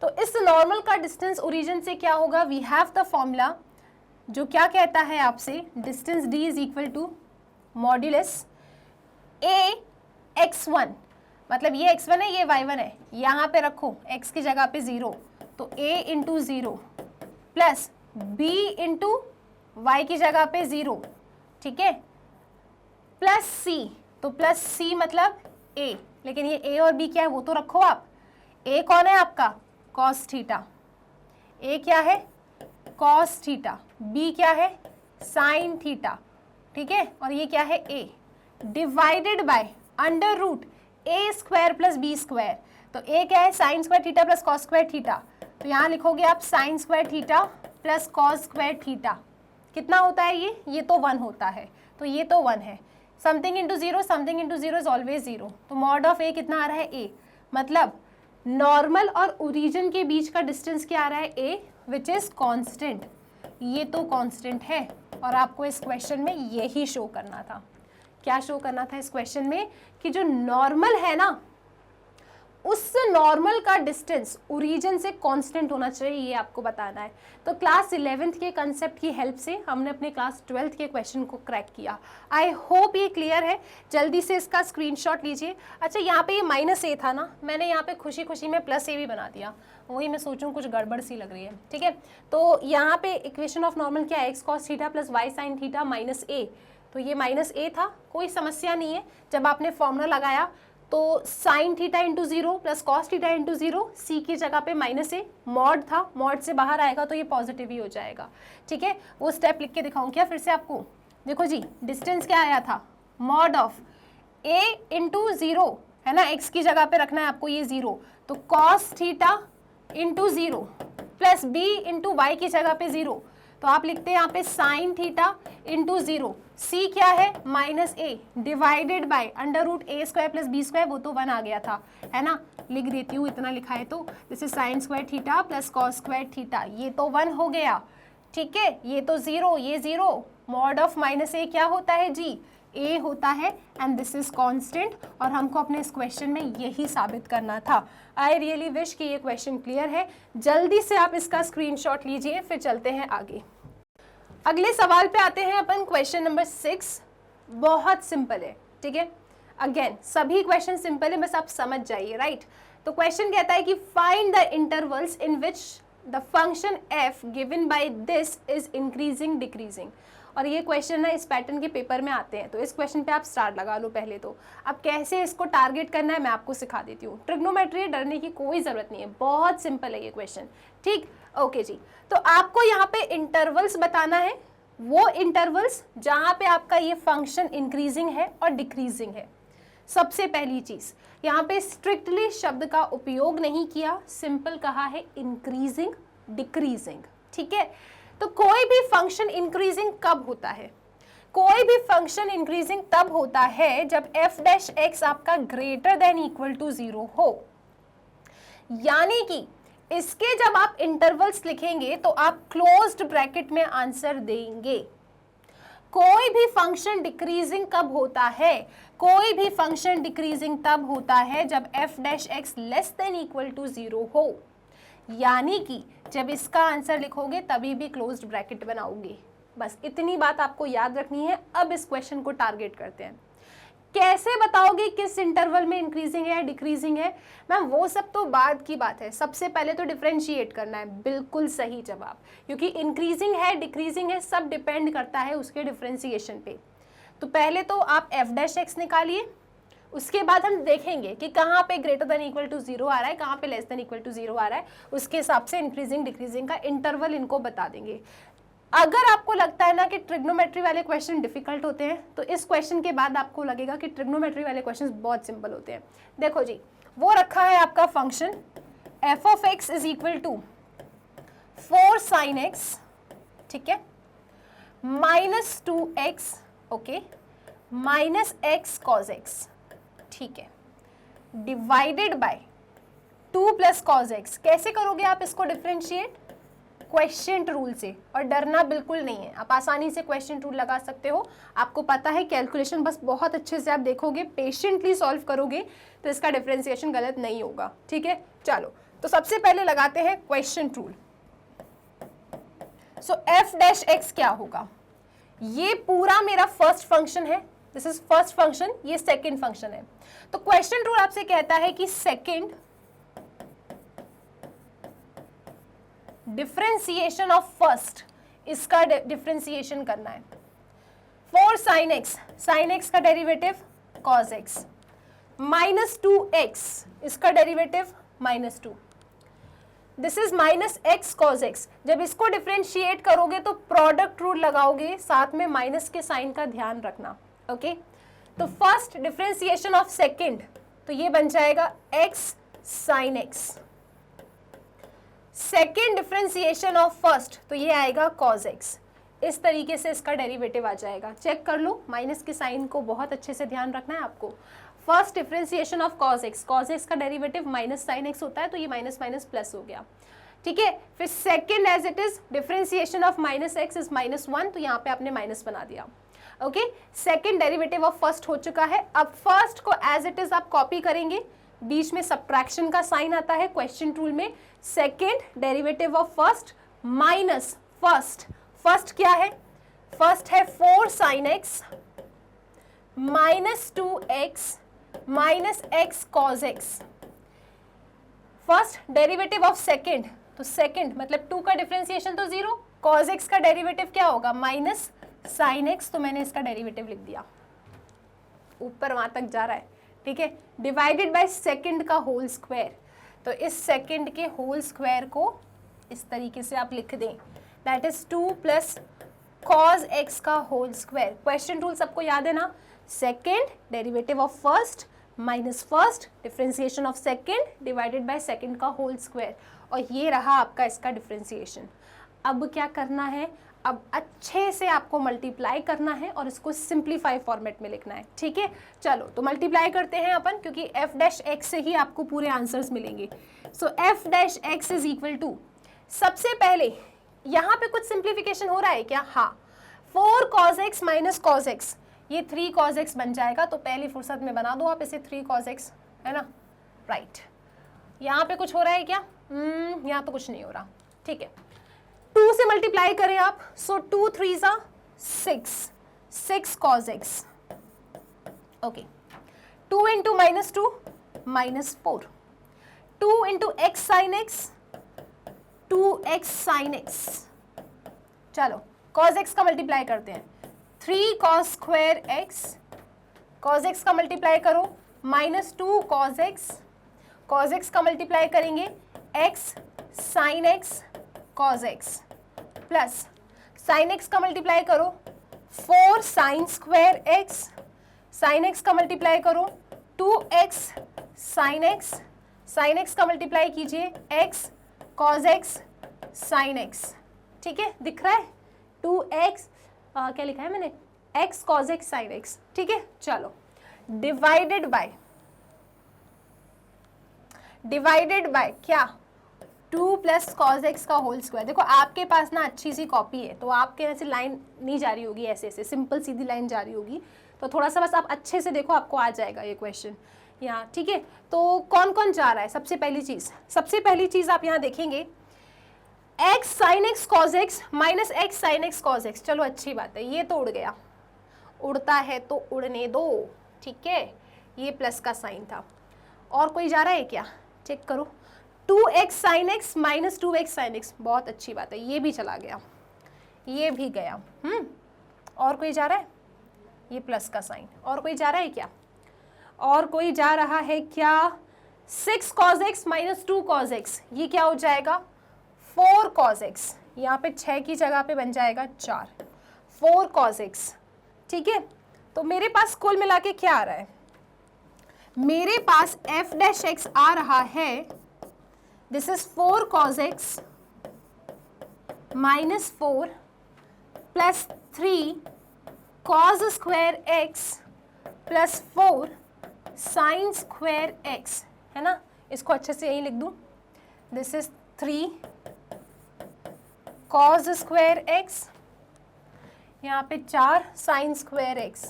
तो इस नॉर्मल का डिस्टेंस ओरिजिन से क्या होगा? वी हैव द फॉर्मूला जो क्या कहता है आपसे, distance d is equal to modulus a x1, मतलब ये x1 है, ये y1 है, यहाँ पे रखो x की जगह पे 0, तो a into 0 plus b into y की जगह पे 0, ठीक है, प्लस c, तो प्लस c मतलब a, लेकिन ये a और b क्या है वो तो रखो आप। a कौन है आपका? cos थीटा, a क्या है? cos थीटा, b क्या है? sin थीटा, ठीक है, और ये क्या है? a divided by under root a square plus b square. तो a क्या है? sin square theta plus cos square theta, तो यहाँ लिखोगे आप sin square theta plus cos square theta. कितना होता है ये तो 1 होता है, तो ये तो 1 है। Something into 0, something into 0 is always 0, तो मॉड ऑफ a कितना आ रहा है? a, मतलब नॉर्मल और ओरिजिन के बीच का डिस्टेंस क्या आ रहा है? a, which is constant. ये तो कांस्टेंट है, और आपको इस क्वेश्चन में यही शो करना था। क्या शो करना था इस क्वेश्चन में? कि जो नॉर्मल है ना, उस नॉर्मल का डिस्टेंस ओरिजिन से कांस्टेंट होना चाहिए, ये आपको बताना है। तो क्लास 11th के कंसेप्ट की हेल्प से हमने अपने क्लास 12th के क्वेश्चन को क्रैक किया। आई होप ये क्लियर है। जल्दी से इसका स्क्रीनशॉट लीजिए। अच्छा, यहाँ पे ये माइनस ए था ना, मैंने यहाँ पे खुशी खुशी में प्लस ए भी बना दिया, वही मैं सोचूं कुछ गड़बड़ सी लग रही है, ठीक है। तो यहाँ पे इक्वेशन ऑफ नॉर्मल क्या है? X cos theta plus y sine theta minus a, तो ये माइनस ए था, कोई समस्या नहीं है। जब आपने फॉर्मूला लगाया तो sine theta into 0 plus cos theta into 0, सी की जगह पे माइनस ए, मॉड था, मॉड से बाहर आएगा तो ये पॉजिटिव ही हो जाएगा। ठीक है, वो स्टेप लिख के दिखाऊं क्या फिर से आपको? देखो जी, डिस्टेंस क्या आया था, मॉड ऑफ ए इंटू 0 है ना, एक्स की जगह पे रखना है आपको ये 0, तो cos theta into 0 plus b into y की जगह पे 0, तो आप लिखते हैं यहाँ पे साइन थीटा इंटू 0, सी क्या है minus a divided by under root a square plus b square, वो तो 1 आ गया था है ना, लिख देती हूँ इतना लिखा है तो, this is sine square theta plus cos square theta, ये तो 1 हो गया। ठीक है, ये तो 0, ये 0, मॉड ऑफ माइनस ए क्या होता है जी, ए होता है, एंड दिस इज कांस्टेंट, और हमको अपने इस क्वेश्चन में यही साबित करना था। आई रियली विश कि ये क्वेश्चन क्लियर है, जल्दी से आप इसका स्क्रीनशॉट लीजिए, फिर चलते हैं आगे। अगले सवाल पे आते हैं अपन, क्वेश्चन नंबर 6, बहुत सिंपल है। ठीक है, अगेन सभी क्वेश्चन सिंपल है, बस आप समझ जाइए, राइट। तो क्वेश्चन कहता है कि find the intervals in which the function f given by this is increasing decreasing, और ये क्वेश्चन ना इस पैटर्न के पेपर में आते हैं, तो इस क्वेश्चन पे आप स्टार्ट लगा लो पहले तो। अब कैसे इसको टारगेट करना है मैं आपको सिखा देती हूँ, ट्रिग्नोमेट्री डरने की कोई ज़रूरत नहीं है, बहुत सिंपल है ये क्वेश्चन। ठीक, ओके जी, तो आपको यहाँ पे इंटरवल्स बताना है, वो इंटरवल्स जहाँ पे आपका ये फंक्शन इंक्रीजिंग है और डिक्रीजिंग है। सबसे पहली चीज़, यहाँ पे स्ट्रिक्टली शब्द का उपयोग नहीं किया, सिंपल कहा है इंक्रीजिंग डिक्रीजिंग। ठीक है, तो कोई भी फंक्शन इंक्रीजिंग कब होता है, कोई भी फंक्शन इंक्रीजिंग तब होता है जब f डैश x आपका ग्रेटर देन इक्वल टू 0 हो, यानी कि इसके जब आप इंटरवल्स लिखेंगे तो आप क्लोज्ड ब्रैकेट में आंसर देंगे। कोई भी फंक्शन डिक्रीजिंग कब होता है, कोई भी फंक्शन डिक्रीजिंग तब होता है जब f dash x less than equal to 0 हो, यानी कि जब इसका आंसर लिखोगे तभी भी क्लोज्ड ब्रैकेट बनाओगे। बस इतनी बात आपको याद रखनी है। अब इस क्वेश्चन को टारगेट करते हैं, कैसे बताओगे किस इंटरवल में इंक्रीजिंग है या डिक्रीजिंग है? मैम वो सब तो बाद की बात है, सबसे पहले तो डिफरेंशिएट करना है। बिल्कुल सही जवाब, क्योंकि इंक्रीजिंग है डिक्रीजिंग है सब डिपेंड करता है उसके डिफरेंशिएशन पे। तो पहले तो आप f डैश एक्स निकालिए, उसके बाद हम देखेंगे कि कहाँ पे ग्रेटर देन इक्वल टू 0 आ रहा है, कहाँ पे लेस देन इक्वल टू 0 आ रहा है, उसके हिसाब से इंक्रीजिंग डिक्रीजिंग का इंटरवल इनको बता देंगे। अगर आपको लगता है ना कि ट्रिग्नोमेट्री वाले क्वेश्चन डिफिकल्ट होते हैं, तो इस क्वेश्चन के बाद आपको लगेगा कि ट्रिग्नोमेट्री वाले क्वेश्चन बहुत सिंपल होते हैं। देखो जी, वो रखा है आपका function f of x is equal to 4 sin x, ठीक है, minus 2x, okay, minus x cos x, ठीक है, divided by 2 plus cos x. कैसे करोगे आप इसको डिफरेंशिएट? क्वेश्चन रूल से, और डरना बिल्कुल नहीं है, आप आसानी से क्वेश्चन रूल लगा सकते हो। आपको पता है कैलकुलेशन, बस बहुत अच्छे से आप देखोगे, पेशेंटली सॉल्व करोगे तो इसका डिफरेंशिएशन गलत नहीं होगा। ठीक है, चलो तो सबसे पहले लगाते हैं क्वेश्चन रूल। सो एफ डैश एक्स क्या होगा, ये पूरा मेरा फर्स्ट फंक्शन है, दिस इज फर्स्ट फंक्शन, ये सेकंड फंक्शन है। तो क्वेश्चन रूल आपसे कहता है कि सेकंड डिफरेंशिएशन ऑफ फर्स्ट, इसका डिफरेंशिएशन करना है। 4 sin x, sin x का derivative cos x, minus 2x, इसका derivative minus 2, this is minus x cos x. जब इसको डिफरेंशिएट करोगे तो प्रोडक्ट रूल लगाओगे, साथ में माइनस के साइन का ध्यान रखना। ओके, तो फर्स्ट डिफरेंशिएशन ऑफ सेकंड, तो ये बन जाएगा x sin x। Second differentiation of first, तो ये आएगा cos x। इस तरीके से इसका डेरिवेटिव आ जाएगा। चेक कर लो, माइनस के साइन को बहुत अच्छे से ध्यान रखना है आपको। First differentiation of cos x का डेरिवेटिव माइनस साइन x होता है, तो ये माइनस माइनस प्लस हो गया। ठीक है, फिर second as it is differentiation of minus x is -1, तो यहाँ पे आपने माइनस बना दिया। Okay, second derivative of first हो चुका है। अब फर्स्ट को एज इट इज आप कॉपी करेंगे, बीच में सब्ट्रैक्शन का साइन आता है क्वेश्चन रूल में। Second derivative of first minus first, first क्या है, फर्स्ट है 4 sin x minus 2x minus x cos x। First derivative of second, तो सेकेंड मतलब 2 का डिफरेंशिएशन तो 0, cos x का डेरिवेटिव क्या होगा, माइनस sin x, तो मैंने इसका डेरिवेटिव लिख दिया। ऊपर वहां तक जा रहा है, ठीक है, डिवाइडेड बाय सेकंड का होल स्क्वायर। तो इस सेकंड के होल स्क्वायर को इस तरीके से आप लिख दें, that is 2 plus cos x का होल स्क्वायर। क्वेश्चन रूल सबको याद है ना, second derivative of first minus first differentiation of second divided by second का होल स्क्वायर, और ये रहा आपका इसका डिफरेंशिएशन। अब क्या करना है, अब अच्छे से आपको मल्टीप्लाई करना है और इसको सिंप्लीफाई फॉर्मेट में लिखना है, ठीक है। चलो तो मल्टीप्लाई करते हैं अपन, क्योंकि f डैश x से ही आपको पूरे आंसर्स मिलेंगे। So f dash x is equal to, सबसे पहले यहाँ पे कुछ सिंप्लीफिकेशन हो रहा है क्या, हाँ, 4 cos x minus cos x, ये 3 cos x बन जाएगा। तो पहली फुर्सत में बना दो आप इसे 3 cos x, है ना, राइट। यहाँ पे कुछ हो रहा है क्या, यहाँ तो कुछ नहीं हो रहा, ठीक है। 2 से मल्टीप्लाई करें आप, सो 2 3 6 cos x, okay. 2 into minus 2 minus 4, 2 into x sine x 2x sin x। चलो cos x का मल्टीप्लाई करते हैं, 3 cos square x, cos x का मल्टीप्लाई करो minus 2 cos x, cos x का मल्टीप्लाई करेंगे x sin x cos x, plus sin x का मल्टीप्लाई करो 4 sin square x, sin x का मल्टीप्लाई करो 2x sin x, sin x का मल्टीप्लाई कीजिए x cos x sin x, ठीक है, दिख रहा है 2x क्या लिखा है मैंने, x cos x sin x, ठीक है। चलो डिवाइडेड बाय क्या, 2 प्लस cos x का होल स्क्वायर। देखो आपके पास ना अच्छी सी कॉपी है, तो आपके ऐसे लाइन नहीं जा रही होगी, ऐसे ऐसे सिंपल सीधी लाइन जा रही होगी, तो थोड़ा सा बस आप अच्छे से देखो, आपको आ जाएगा ये क्वेश्चन यहाँ, ठीक है। तो कौन कौन जा रहा है, सबसे पहली चीज आप यहाँ देखेंगे x sin x cos x minus x sin x cos x। चलो अच्छी बात है, ये तो उड़ गया, उड़ता है तो उड़ने दो, ठीक है, ये प्लस का साइन था। और कोई जा रहा है क्या, चेक करो, 2x sin x minus 2x sin x, बहुत अच्छी बात है, ये भी चला गया, ये भी गया। और कोई जा रहा है, ये प्लस का साइन। और कोई जा रहा है क्या, और कोई जा रहा है क्या, 6 cos x minus 2 cos x, ये क्या हो जाएगा 4 cos x, यहाँ पे 6 की जगह पे बन जाएगा 4, 4 cos x, ठीक है। तो मेरे पास कुल मिला के क्या आ रहा है, मेरे पास f डैश x आ रहा है, this is 4 cos x minus 4 plus 3 cos square x plus 4 sine square x, है ना। इसको अच्छे से यही लिख दूं, this is 3 cos square x, यहाँ पे 4 साइन स्क्वायर x,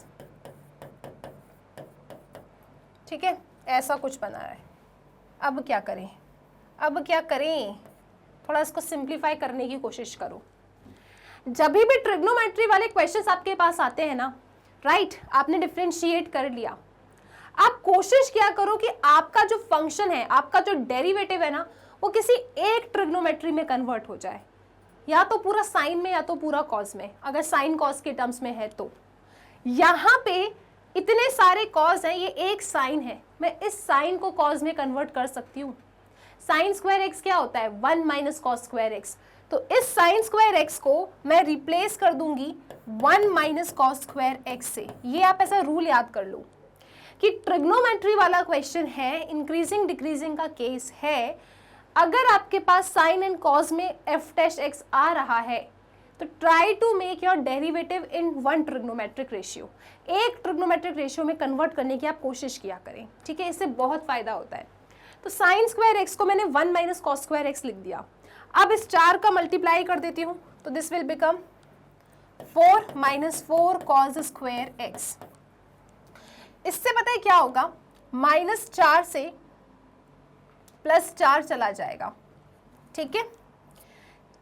ठीक है, ऐसा कुछ बना है। अब क्या करें, थोड़ा इसको सिंप्लीफाई करने की कोशिश करो। जब भी ट्रिग्नोमेट्री वाले क्वेश्चंस आपके पास आते हैं ना, राइट, आपने डिफरेंशिएट कर लिया, आप कोशिश क्या करो कि आपका जो फंक्शन है, आपका जो डेरिवेटिव है ना, वो किसी एक ट्रिग्नोमेट्री में कन्वर्ट हो जाए, या तो पूरा साइन में या तो पूरा कॉस में। अगर साइन कॉस के टर्म्स में है तो यहाँ पे इतने सारे कॉस हैं, ये एक साइन है, मैं इस साइन को कॉस में कन्वर्ट कर सकती हूँ। साइन स्क्वायर एक्स क्या होता है, 1 माइनस कॉस स्क्वायर एक्स, तो इस साइन स्क्वायर एक्स को मैं रिप्लेस कर दूंगी 1 माइनस कॉस स्क्वायर एक्स से। ये आप ऐसा रूल याद कर लो कि ट्रिग्नोमेट्री वाला क्वेश्चन है, इंक्रीजिंग डिक्रीजिंग का केस है, अगर आपके पास साइन एंड कॉस में एफ डैश एक्स आ रहा है तो try to make your derivative in one trigonometric ratio, एक ट्रिग्नोमेट्रिक रेशियो में कन्वर्ट करने की आप कोशिश किया करें, ठीक है, इससे बहुत फायदा होता है। तो साइन स्क्वायर एक्स को मैंने 1 माइनस कॉस स्क्वायर एक्स लिख दिया। अब इस 4 का मल्टीप्लाई कर देती हूँ, तो this will become 4 minus 4 cos square x. इससे पता है क्या होगा, -4 से +4 चला जाएगा, ठीक है।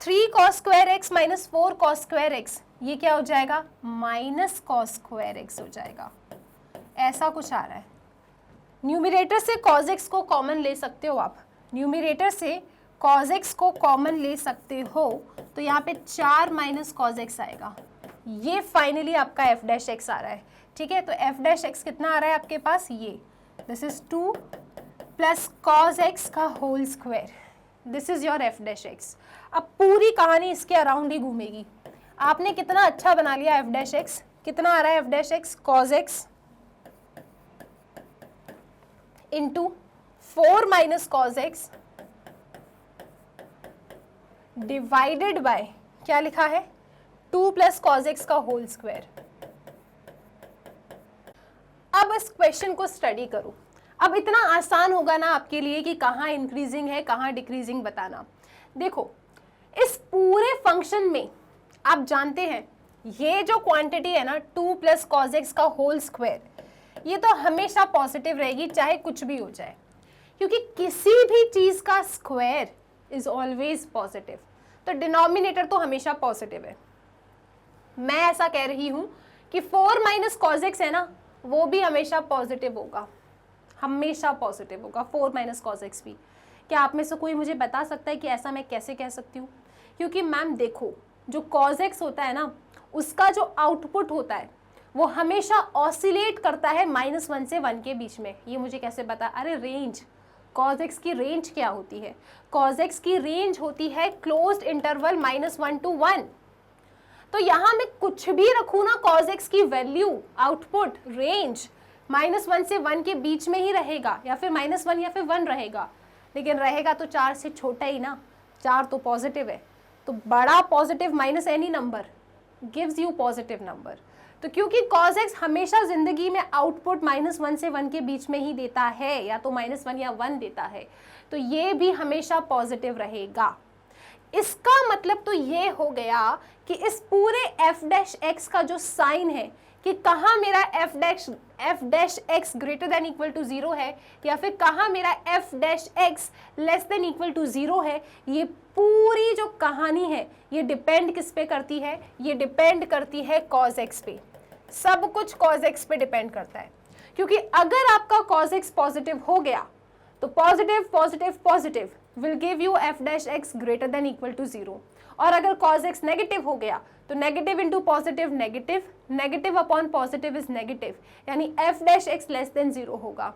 3 cos square x minus 4 cos square x, ये क्या हो जाएगा, माइनस कॉस स्क्वायर एक्स हो जाएगा। ऐसा कुछ आ रहा है। न्यूमरेटर से कॉस एक्स को कॉमन ले सकते हो आप, न्यूमरेटर से कॉस एक्स को कॉमन ले सकते हो, तो यहाँ पे 4 माइनस कॉस एक्स आएगा। ये फाइनली आपका एफ डैश एक्स आ रहा है, ठीक है। तो एफ डैश एक्स कितना आ रहा है आपके पास, ये this is 2 plus cos x का whole square, this is your f dash x. अब पूरी कहानी इसके अराउंड ही घूमेगी। आपने कितना अच्छा बना लिया एफ डैश एक्स, कितना आ रहा है F dash x, cos x into 4 minus cos x divided bye क्या लिखा है, 2 प्लस कॉज एक्स का होल स्क्वायर। अब इस क्वेश्चन को स्टडी करो। अब इतना आसान होगा ना आपके लिए कि कहाँ इंक्रीजिंग है कहाँ डिक्रीजिंग बताना। देखो इस पूरे फंक्शन में आप जानते हैं ये जो क्वांटिटी है ना 2 प्लस कॉज एक्स का होल स्क्वायर, ये तो हमेशा पॉजिटिव रहेगी चाहे कुछ भी हो जाए, क्योंकि किसी भी चीज का स्क्वायर इज ऑलवेज पॉजिटिव। तो डिनोमिनेटर तो हमेशा पॉजिटिव है। मैं ऐसा कह रही हूं कि 4 माइनस कॉज एक्स है ना, वो भी हमेशा पॉजिटिव होगा, हमेशा पॉजिटिव होगा 4 माइनस कॉज एक्स भी। क्या आप में से कोई मुझे बता सकता है कि ऐसा मैं कैसे कह सकती हूँ? क्योंकि मैम देखो जो कॉज एक्स होता है ना, उसका जो आउटपुट होता है वो हमेशा ऑसिलेट करता है -1 से 1 के बीच में। ये मुझे कैसे पता? अरे रेंज, कॉज एक्स की रेंज क्या होती है? कॉज एक्स की रेंज होती है क्लोज्ड इंटरवल -1 to 1। तो यहाँ मैं कुछ भी रखूँ ना, कॉज एक्स की वैल्यू, आउटपुट, रेंज -1 से 1 के बीच में ही रहेगा, या फिर -1 या फिर 1 रहेगा, लेकिन रहेगा तो 4 से छोटा ही ना। 4 तो पॉजिटिव है, तो बड़ा positive minus any number gives you positive number. तो क्योंकि कॉज एक्स हमेशा जिंदगी में आउटपुट -1 से 1 के बीच में ही देता है, या तो -1 या 1 देता है, तो ये भी हमेशा पॉजिटिव रहेगा। इसका मतलब तो ये हो गया कि इस पूरे एफ डैश एक्स का जो साइन है कि कहाँ मेरा f dash x greater than equal to 0 है, या फिर कहाँ मेरा f dash x less than equal to 0 है, ये पूरी जो कहानी है ये डिपेंड किस पे करती है? ये डिपेंड करती है कॉज एक्स पे। सब कुछ कॉज एक्स पे डिपेंड करता है, क्योंकि अगर आपका कॉज एक्स पॉजिटिव हो गया तो positive positive positive will give you f dash x greater than equal to 0, और अगर कॉज एक्स नेगेटिव हो गया तो negative into positive negative, negative upon positive is negative, यानी f dash x less than 0 होगा।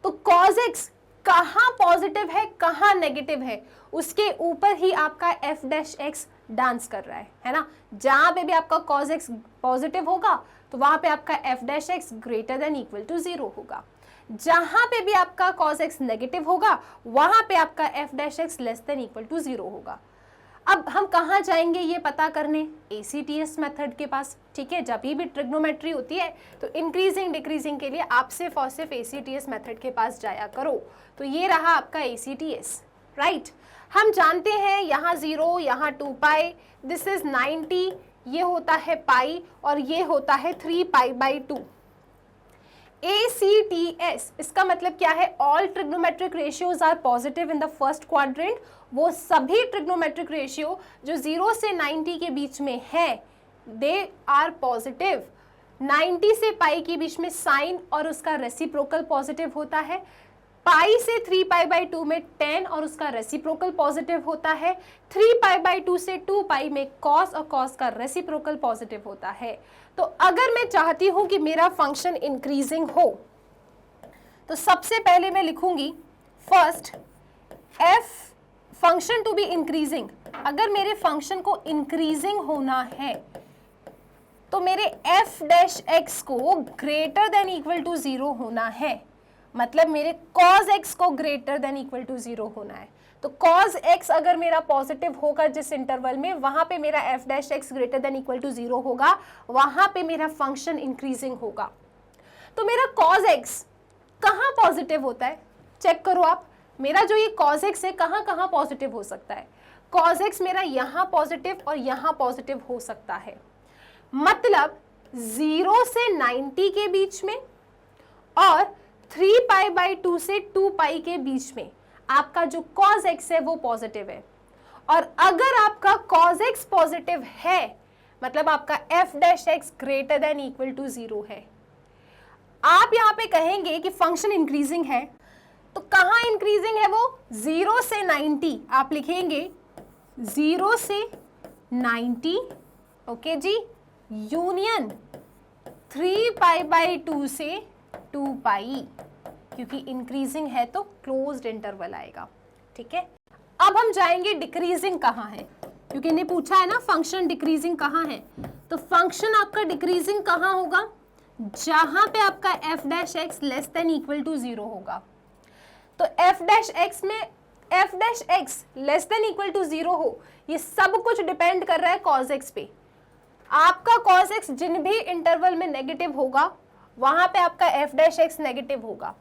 तो कॉज एक्स कहाँ पॉजिटिव है कहाँ नेगेटिव है, उसके ऊपर ही आपका एफ डैश एक्स डांस कर रहा है ना। जहां पे भी आपका कॉज एक्स पॉजिटिव होगा तो वहां पे आपका f dash x greater than equal to 0 होगा। जहां पे भी आपका cos x नेगेटिव होगा वहां पे आपका f dash x less than equal to 0 होगा। अब हम कहाँ जाएंगे ये पता करने? ACTS मेथड के पास, ठीक है। जब भी ट्रिग्नोमेट्री होती है तो इंक्रीजिंग डिक्रीजिंग के लिए आप सिर्फ और सिर्फ ACTS मेथड के पास जाया करो। तो ये रहा आपका ACTS, राइट। हम जानते हैं यहाँ 0, यहाँ 2 पाई, दिस इज 90, ये होता है पाई और ये होता है 3 पाई बाई 2। ACTS इसका मतलब क्या है? All trigonometric ratios are positive in the first quadrant. वो सभी ट्रिग्नोमेट्रिक रेशियो जो 0 से 90 के बीच में है दे आर पॉजिटिव। 90 से पाई के बीच में साइन और उसका रेसिप्रोकल पॉजिटिव होता है। पाई से 3 पाई बाई 2 में 10 और उसका रेसिप्रोकल पॉजिटिव होता है। 3 पाई बाई 2 से 2 पाई में कॉस और कॉस का रेसिप्रोकल पॉजिटिव होता है। तो अगर मैं चाहती हूं कि मेरा फंक्शन इंक्रीजिंग हो तो सबसे पहले मैं लिखूंगी first f function to be increasing. अगर मेरे फंक्शन को इंक्रीजिंग होना है तो मेरे एफ डैश एक्स को ग्रेटर देन इक्वल टू 0 होना है, मतलब मेरे cos x को ग्रेटर देन इक्वल टू 0 होना है। तो cos x अगर मेरा पॉजिटिव होगा जिस इंटरवल में, वहां पे मेरा f dash x greater than equal to 0 होगा, वहां पे मेरा फंक्शन इंक्रीजिंग होगा। तो मेरा cos x कहाँ पॉजिटिव होता है? चेक करो आप, मेरा जो ये cos x है कहाँ कहाँ पॉजिटिव हो सकता है? cos x मेरा यहाँ पॉजिटिव और यहाँ पॉजिटिव हो सकता है, मतलब 0 से 90 के बीच में और 3 पाई बाई 2 से 2 पाई के बीच में आपका जो cos x है वो पॉजिटिव है। और अगर आपका cos x पॉजिटिव है मतलब आपका f dash x greater than equal to 0 है। आप यहाँ पे कहेंगे कि फंक्शन इंक्रीजिंग है, तो कहाँ इंक्रीजिंग है वो? 0 से 90, आप लिखेंगे 0 से 90, ओके जी, यूनियन 3 पाई बाई 2 से 2 पाई, क्योंकि इंक्रीजिंग है तो क्लोज्ड इंटरवल आएगा, ठीक है। अब हम जाएंगे डिक्रीजिंग कहाँ है, क्योंकि इन्हें पूछा है ना फंक्शन डिक्रीजिंग कहाँ है, तो फंक्शन आपका डिक्रीजिंग कहाँ होगा, जहां पे आपका f dash x less than equal to 0 होगा। तो f डैश x में f dash x less than equal to 0 हो, ये सब कुछ डिपेंड कर रहा है cos x पे। आपका cos x जिन भी इंटरवल में नेगेटिव होगा वहां पे आपका f डैश x नेगेटिव होगा,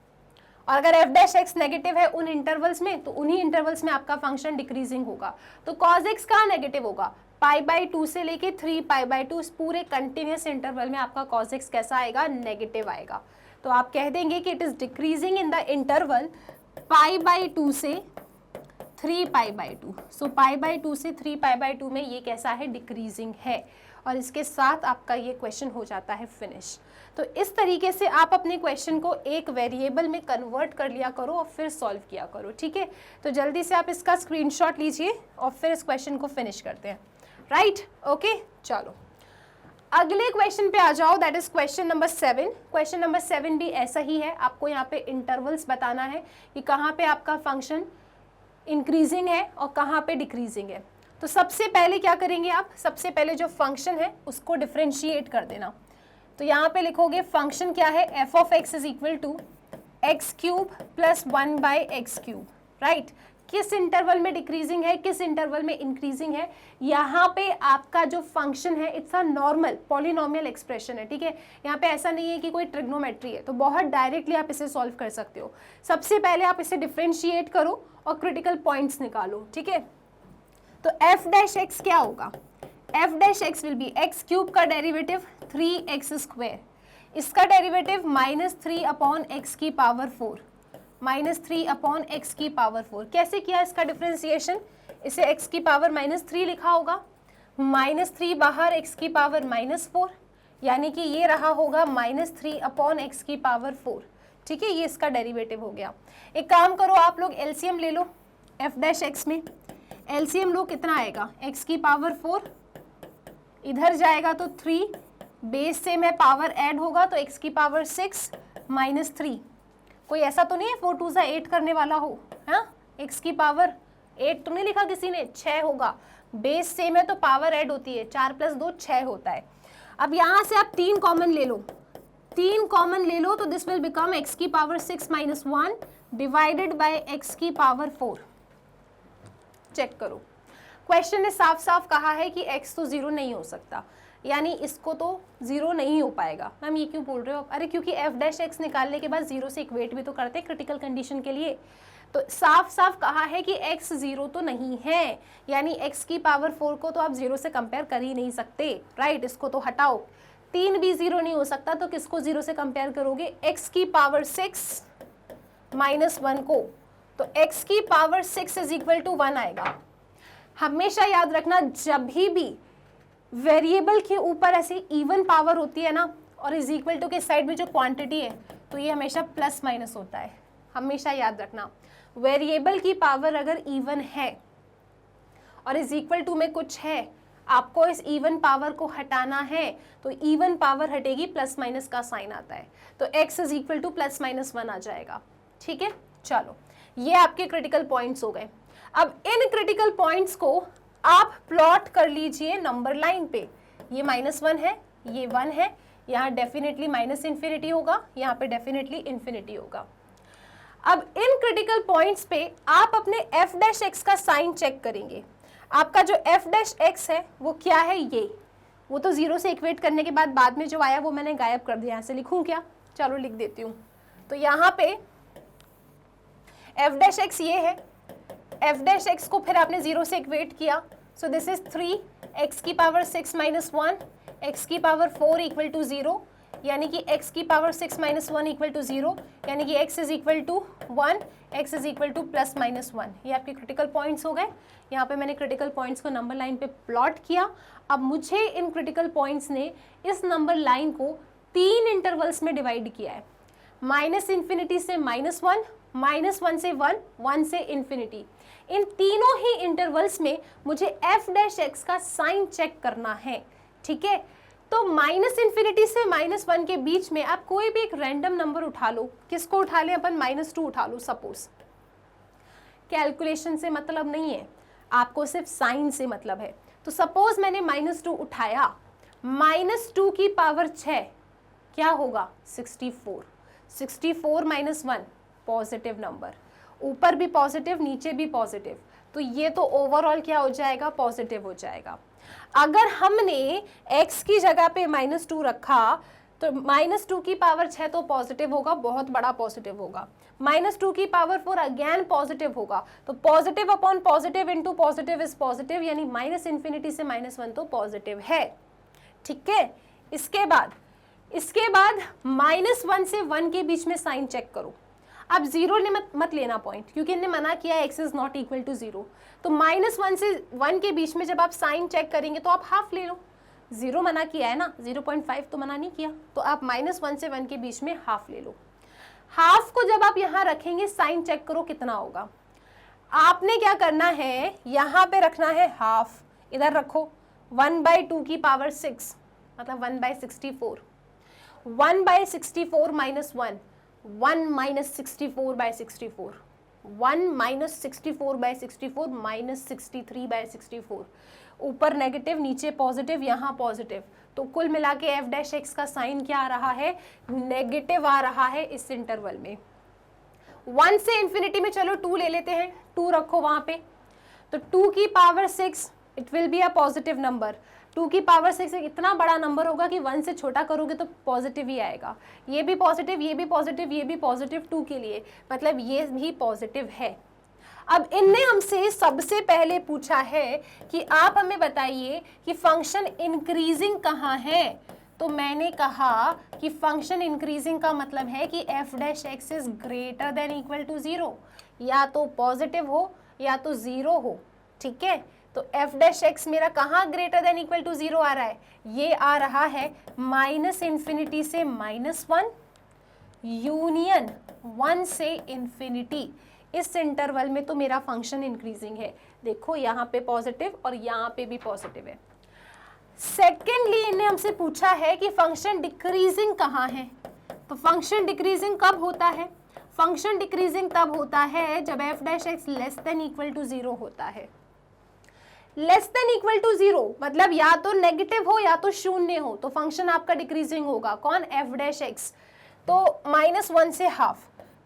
और अगर f डैश x नेगेटिव है उन इंटरवल्स में तो उन्हीं इंटरवल्स में आपका फंक्शन डिक्रीजिंग होगा। तो cos x कहाँ नेगेटिव होगा, π/2 से लेके 3π/2 इस पूरे कंटिन्यूस इंटरवल में आपका cos x कैसा आएगा, नेगेटिव आएगा। तो आप कह देंगे कि it is decreasing in the interval π/2 से 3π/2। सो π/2 से 3π/2 में ये कैसा है, डिक्रीजिंग है। और इसके साथ आपका ये क्वेश्चन हो जाता है फिनिश। तो इस तरीके से आप अपने क्वेश्चन को एक वेरिएबल में कन्वर्ट कर लिया करो और फिर सॉल्व किया करो, ठीक है। तो जल्दी से आप इसका स्क्रीनशॉट लीजिए और फिर इस क्वेश्चन को फिनिश करते हैं, राइट, ओके। चलो अगले क्वेश्चन पे आ जाओ, that is question number 7। Question number 7 भी ऐसा ही है, आपको यहाँ पे इंटरवल्स बताना है कि कहाँ पे आपका फंक्शन इंक्रीजिंग है और कहाँ पे डिक्रीजिंग है। तो सबसे पहले क्या करेंगे आप, सबसे पहले जो फंक्शन है उसको डिफरेंशिएट कर देना। तो यहाँ पे लिखोगे फंक्शन क्या है, f of x is equal to x cube plus 1/x cube, right. किस इंटरवल में डिक्रीजिंग है, किस इंटरवल में इंक्रीजिंग है, यहाँ पे आपका जो फंक्शन है it's a normal polynomial expression है, ठीक है। यहाँ पे ऐसा नहीं है कि कोई ट्रिग्नोमेट्री है, तो बहुत डायरेक्टली आप इसे सॉल्व कर सकते हो। सबसे पहले आप इसे डिफरेंशिएट करो और क्रिटिकल पॉइंट्स निकालो, ठीक है। तो f डैश x क्या होगा, f dash x will be x cube का डेरिवेटिव 3x², इसका डेरिवेटिव -3/x की पावर 4, -3/x की पावर 4। कैसे किया इसका डिफरेंशिएशन, इसे x की पावर -3 लिखा होगा, -3 बाहर x की पावर -4, यानी कि ये रहा होगा -3/x की पावर 4, ठीक है। ये इसका डेरिवेटिव हो गया। एक काम करो आप लोग एलसीएम ले लो f डैश x में, एलसीएम लो कितना आएगा, x की पावर 4 इधर जाएगा तो 3, बेस से में पावर ऐड होगा तो x की पावर 6 -3। कोई ऐसा तो नहीं है 4 2 8 करने वाला हो, हाँ। x की पावर 8 तो नहीं लिखा किसी ने, 6 होगा। बेस सेम है तो पावर ऐड होती है, 4 + 2 6 होता है। अब यहाँ से आप 3 कॉमन ले लो, 3 कॉमन ले लो तो दिस विल बिकम x की पावर 6 - 1 डिवाइडेड बाय x की पावर 4। चेक करो, क्वेश्चन ने साफ साफ कहा है कि x तो 0 नहीं हो सकता, यानी इसको तो 0 नहीं हो पाएगा। मैम ये क्यों बोल रहे हो, अरे क्योंकि f डैश x निकालने के बाद 0 से इक्वेट भी तो करते हैं क्रिटिकल कंडीशन के लिए। तो साफ साफ कहा है कि x 0 तो नहीं है, यानी x की पावर 4 को तो आप 0 से कंपेयर कर ही नहीं सकते, राइट। इसको तो हटाओ, 3 भी 0 नहीं हो सकता, तो किसको 0 से कंपेयर करोगे, x की पावर 6 -1 को, तो x की पावर 6 इज इक्वल टू 1 आएगा। हमेशा याद रखना जब भी वेरिएबल के ऊपर ऐसी इवन पावर होती है ना और इज इक्वल टू के साइड में जो क्वांटिटी है तो ये हमेशा प्लस माइनस होता है, हमेशा याद रखना। वेरिएबल की पावर अगर इवन है और इज इक्वल टू में कुछ है, आपको इस इवन पावर को हटाना है तो इवन पावर हटेगी, प्लस माइनस का साइन आता है, तो x इज इक्वल टू +-1 आ जाएगा, ठीक है। चलो ये आपके क्रिटिकल पॉइंट्स हो गए। अब इन क्रिटिकल पॉइंट्स को आप प्लॉट कर लीजिए नंबर लाइन पे। ये -1 है, ये 1 है, यहाँ डेफिनेटली -∞ होगा, यहाँ पे डेफिनेटली इन्फिनिटी होगा। अब इन क्रिटिकल पॉइंट्स पे आप अपने f डैश x का साइन चेक करेंगे। आपका जो f डैश x है वो क्या है, ये वो तो 0 से इक्वेट करने के बाद में जो आया वो मैंने गायब कर दिया। यहाँ से लिखूँ क्या, चलो लिख देती हूँ। तो यहाँ पे f डैश x ये है, f डैश x को फिर आपने 0 से इक्वेट किया, सो दिस इज 3 x की पावर 6 - 1 x की पावर 4 इक्वल टू 0, यानी कि x की पावर 6 - 1 इक्वल टू 0, यानी कि x is equal to 1, x is equal to +-1। ये आपके क्रिटिकल पॉइंट्स हो गए। यहाँ पे मैंने क्रिटिकल पॉइंट्स को नंबर लाइन पे प्लॉट किया। अब मुझे इन क्रिटिकल पॉइंट्स ने इस नंबर लाइन को 3 इंटरवल्स में डिवाइड किया है, -∞ से -1, -1 से 1, 1 से इन्फिनिटी। इन तीनों ही इंटरवल्स में मुझे f डैश x का साइन चेक करना है, ठीक है। तो माइनस इन्फिनिटी से -1 के बीच में आप कोई भी एक रैंडम नंबर उठा लो। किसको उठा लें अपन? -2 उठा लो सपोज। कैलकुलेशन से मतलब नहीं है, आपको सिर्फ साइन से मतलब है। तो सपोज मैंने -2 उठाया, -2 की पावर 6 क्या होगा? 64। 64 - 1 पॉजिटिव नंबर, ऊपर भी पॉजिटिव नीचे भी पॉजिटिव, तो ये तो ओवरऑल क्या हो जाएगा? पॉजिटिव हो जाएगा। अगर हमने x की जगह पे -2 रखा तो -2 की पावर 6 तो पॉजिटिव होगा, बहुत बड़ा पॉजिटिव होगा। -2 की पावर 4 अगेन पॉजिटिव होगा, तो positive upon positive into positive is positive, यानी -∞ से -1 तो पॉजिटिव है। ठीक है, इसके बाद -1 से 1 के बीच में साइन चेक करो। अब जीरो ने मत लेना पॉइंट, क्योंकि इन्हें मना किया है x is not equal to 0। तो -1 से 1 के बीच में जब आप साइन चेक करेंगे तो आप हाफ ले लो। 0 मना किया है ना, 0.5 तो मना नहीं किया, तो आप -1 से 1 के बीच में हाफ ले लो। हाफ को जब आप यहाँ रखेंगे, साइन चेक करो कितना होगा। आपने क्या करना है, यहाँ पे रखना है हाफ, इधर रखो 1/2 की पावर 6 मतलब 1/64। 1/64 -1 1 - 64/64, 1 - 64/64 -63/64। ऊपर नेगेटिव नीचे पॉजिटिव यहाँ पॉजिटिव, तो कुल मिला के f' का साइन क्या आ रहा है? नेगेटिव आ रहा है इस इंटरवल में। 1 से इन्फिनिटी में चलो 2 ले लेते हैं, 2 रखो वहां पे, तो 2 की power 6 it will be a positive number. 2 की पावर 6 इतना बड़ा नंबर होगा कि 1 से छोटा करोगे तो पॉजिटिव ही आएगा। ये भी पॉजिटिव, ये भी पॉजिटिव, ये भी पॉजिटिव 2 के लिए, मतलब ये भी पॉजिटिव है। अब इनने हमसे सबसे पहले पूछा है कि आप हमें बताइए कि फंक्शन इंक्रीजिंग कहाँ है। तो मैंने कहा कि फंक्शन इंक्रीजिंग का मतलब है कि f' is greater than equal to 0, या तो पॉजिटिव हो या तो 0 हो। ठीक है, तो f' मेरा कहाँ ग्रेटर देन इक्वल टू 0 आ रहा है? ये आ रहा है -∞ से -1 यूनियन 1 से इन्फिनिटी। इस इंटरवल में तो मेरा फंक्शन इंक्रीजिंग है। देखो यहाँ पे पॉजिटिव और यहाँ पे भी पॉजिटिव है। सेकेंडली इन्हें हमसे पूछा है कि फंक्शन डिक्रीजिंग कहाँ है। तो फंक्शन डिक्रीजिंग कब होता है? फंक्शन डिक्रीजिंग तब होता है जब f' less than equal to 0 होता है। लेस देन इक्वल टू 0 मतलब या तो नेगेटिव हो या तो शून्य हो, तो फंक्शन आपका डिक्रीजिंग होगा। कौन? f'। तो -1 से हाफ,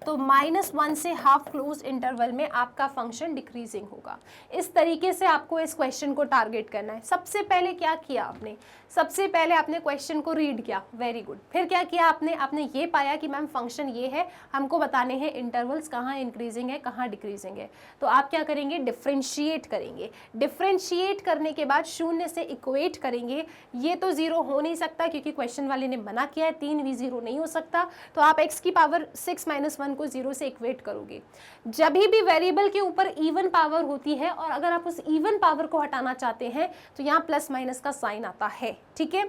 तो -1 से हाफ क्लोज इंटरवल में आपका फंक्शन डिक्रीजिंग होगा। इस तरीके से आपको इस क्वेश्चन को टारगेट करना है। सबसे पहले क्या किया आपने? सबसे पहले आपने क्वेश्चन को रीड किया, वेरी गुड। फिर क्या किया आपने ये पाया कि मैम फंक्शन ये है, हमको बताने हैं इंटरवल्स कहाँ इंक्रीजिंग है कहाँ डिक्रीजिंग है। तो आप क्या करेंगे? डिफ्रेंशिएट करेंगे। डिफ्रेंशिएट करने के बाद शून्य से इक्वेट करेंगे। ये तो 0 हो नहीं सकता क्योंकि क्वेश्चन वाले ने मना किया है, 3 भी 0 नहीं हो सकता। तो आप x की पावर 6 - 1 को 0 से इक्वेट करोगे। जब भी वेरिएबल के ऊपर इवन पावर होती है और अगर आप उस इवन पावर को हटाना चाहते हैं तो यहाँ प्लस माइनस का साइन आता है। ठीक है,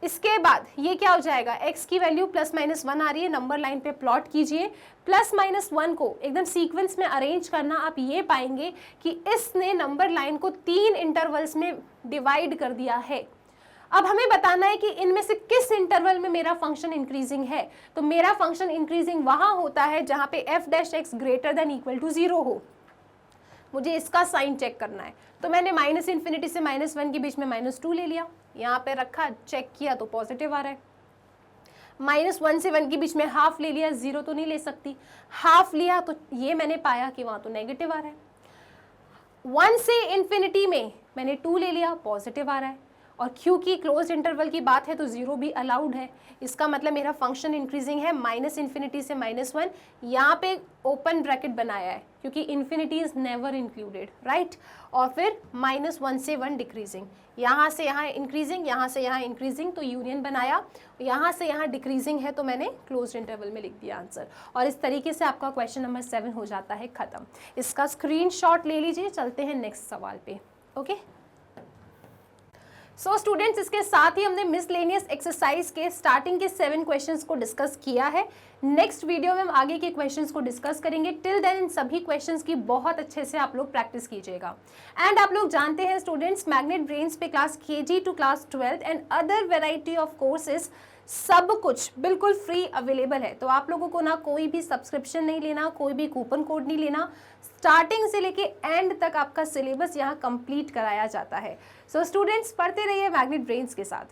इसके बाद ये क्या हो जाएगा? x की वैल्यू +-1 आ रही है, नंबर लाइन पे प्लॉट कीजिए। +-1 को एकदम सीक्वेंस में अरेंज करना, आप ये पाएंगे कि इसने नंबर लाइन को 3 इंटरवल्स में डिवाइड कर दिया है। अब हमें बताना है कि इनमें से किस इंटरवल में मेरा फंक्शन इंक्रीजिंग है। तो मेरा फंक्शन इंक्रीजिंग वहां होता है जहां पे f' greater than equal to 0 हो। मुझे इसका साइन चेक करना है, तो मैंने -∞ से -1 के बीच में -2 ले लिया, यहाँ पे रखा, चेक किया तो पॉजिटिव आ रहा है। -1 से 1 के बीच में हाफ ले लिया, 0 तो नहीं ले सकती, हाफ लिया तो ये मैंने पाया कि वहाँ तो नेगेटिव आ रहा है। 1 से इन्फिनिटी में मैंने 2 ले लिया, पॉजिटिव आ रहा है। और क्योंकि क्लोज इंटरवल की बात है तो 0 भी अलाउड है। इसका मतलब मेरा फंक्शन इंक्रीजिंग है -∞ से -1। यहाँ पे ओपन ब्रैकेट बनाया है क्योंकि infinity is never included, right. और फिर -1 से 1 डिक्रीजिंग, यहाँ से यहाँ इंक्रीजिंग, यहाँ से यहाँ इंक्रीजिंग, तो यूनियन बनाया। यहाँ से यहाँ डिक्रीजिंग है तो मैंने क्लोज इंटरवल में लिख दिया आंसर। और इस तरीके से आपका क्वेश्चन नंबर 7 हो जाता है खत्म। इसका स्क्रीनशॉट ले लीजिए, चलते हैं नेक्स्ट सवाल पे। ओके, सो स्टूडेंट्स, इसके साथ ही हमने मिसलेनियस एक्सरसाइज के स्टार्टिंग के 7 क्वेश्चंस को डिस्कस किया है। नेक्स्ट वीडियो में हम आगे के क्वेश्चंस को डिस्कस करेंगे। टिल देन इन सभी क्वेश्चंस की बहुत अच्छे से आप लोग प्रैक्टिस कीजिएगा। एंड आप लोग जानते हैं स्टूडेंट्स, मैग्नेट ब्रेन्स पे class KG to class 12 and other variety of courses सब कुछ बिल्कुल फ्री अवेलेबल है। तो आप लोगों को ना कोई भी सब्सक्रिप्शन नहीं लेना, कोई भी कूपन कोड नहीं लेना। स्टार्टिंग से लेके एंड तक आपका सिलेबस यहाँ कंप्लीट कराया जाता है। सो स्टूडेंट्स, पढ़ते रहिए मैग्नेट ब्रेन्स के साथ।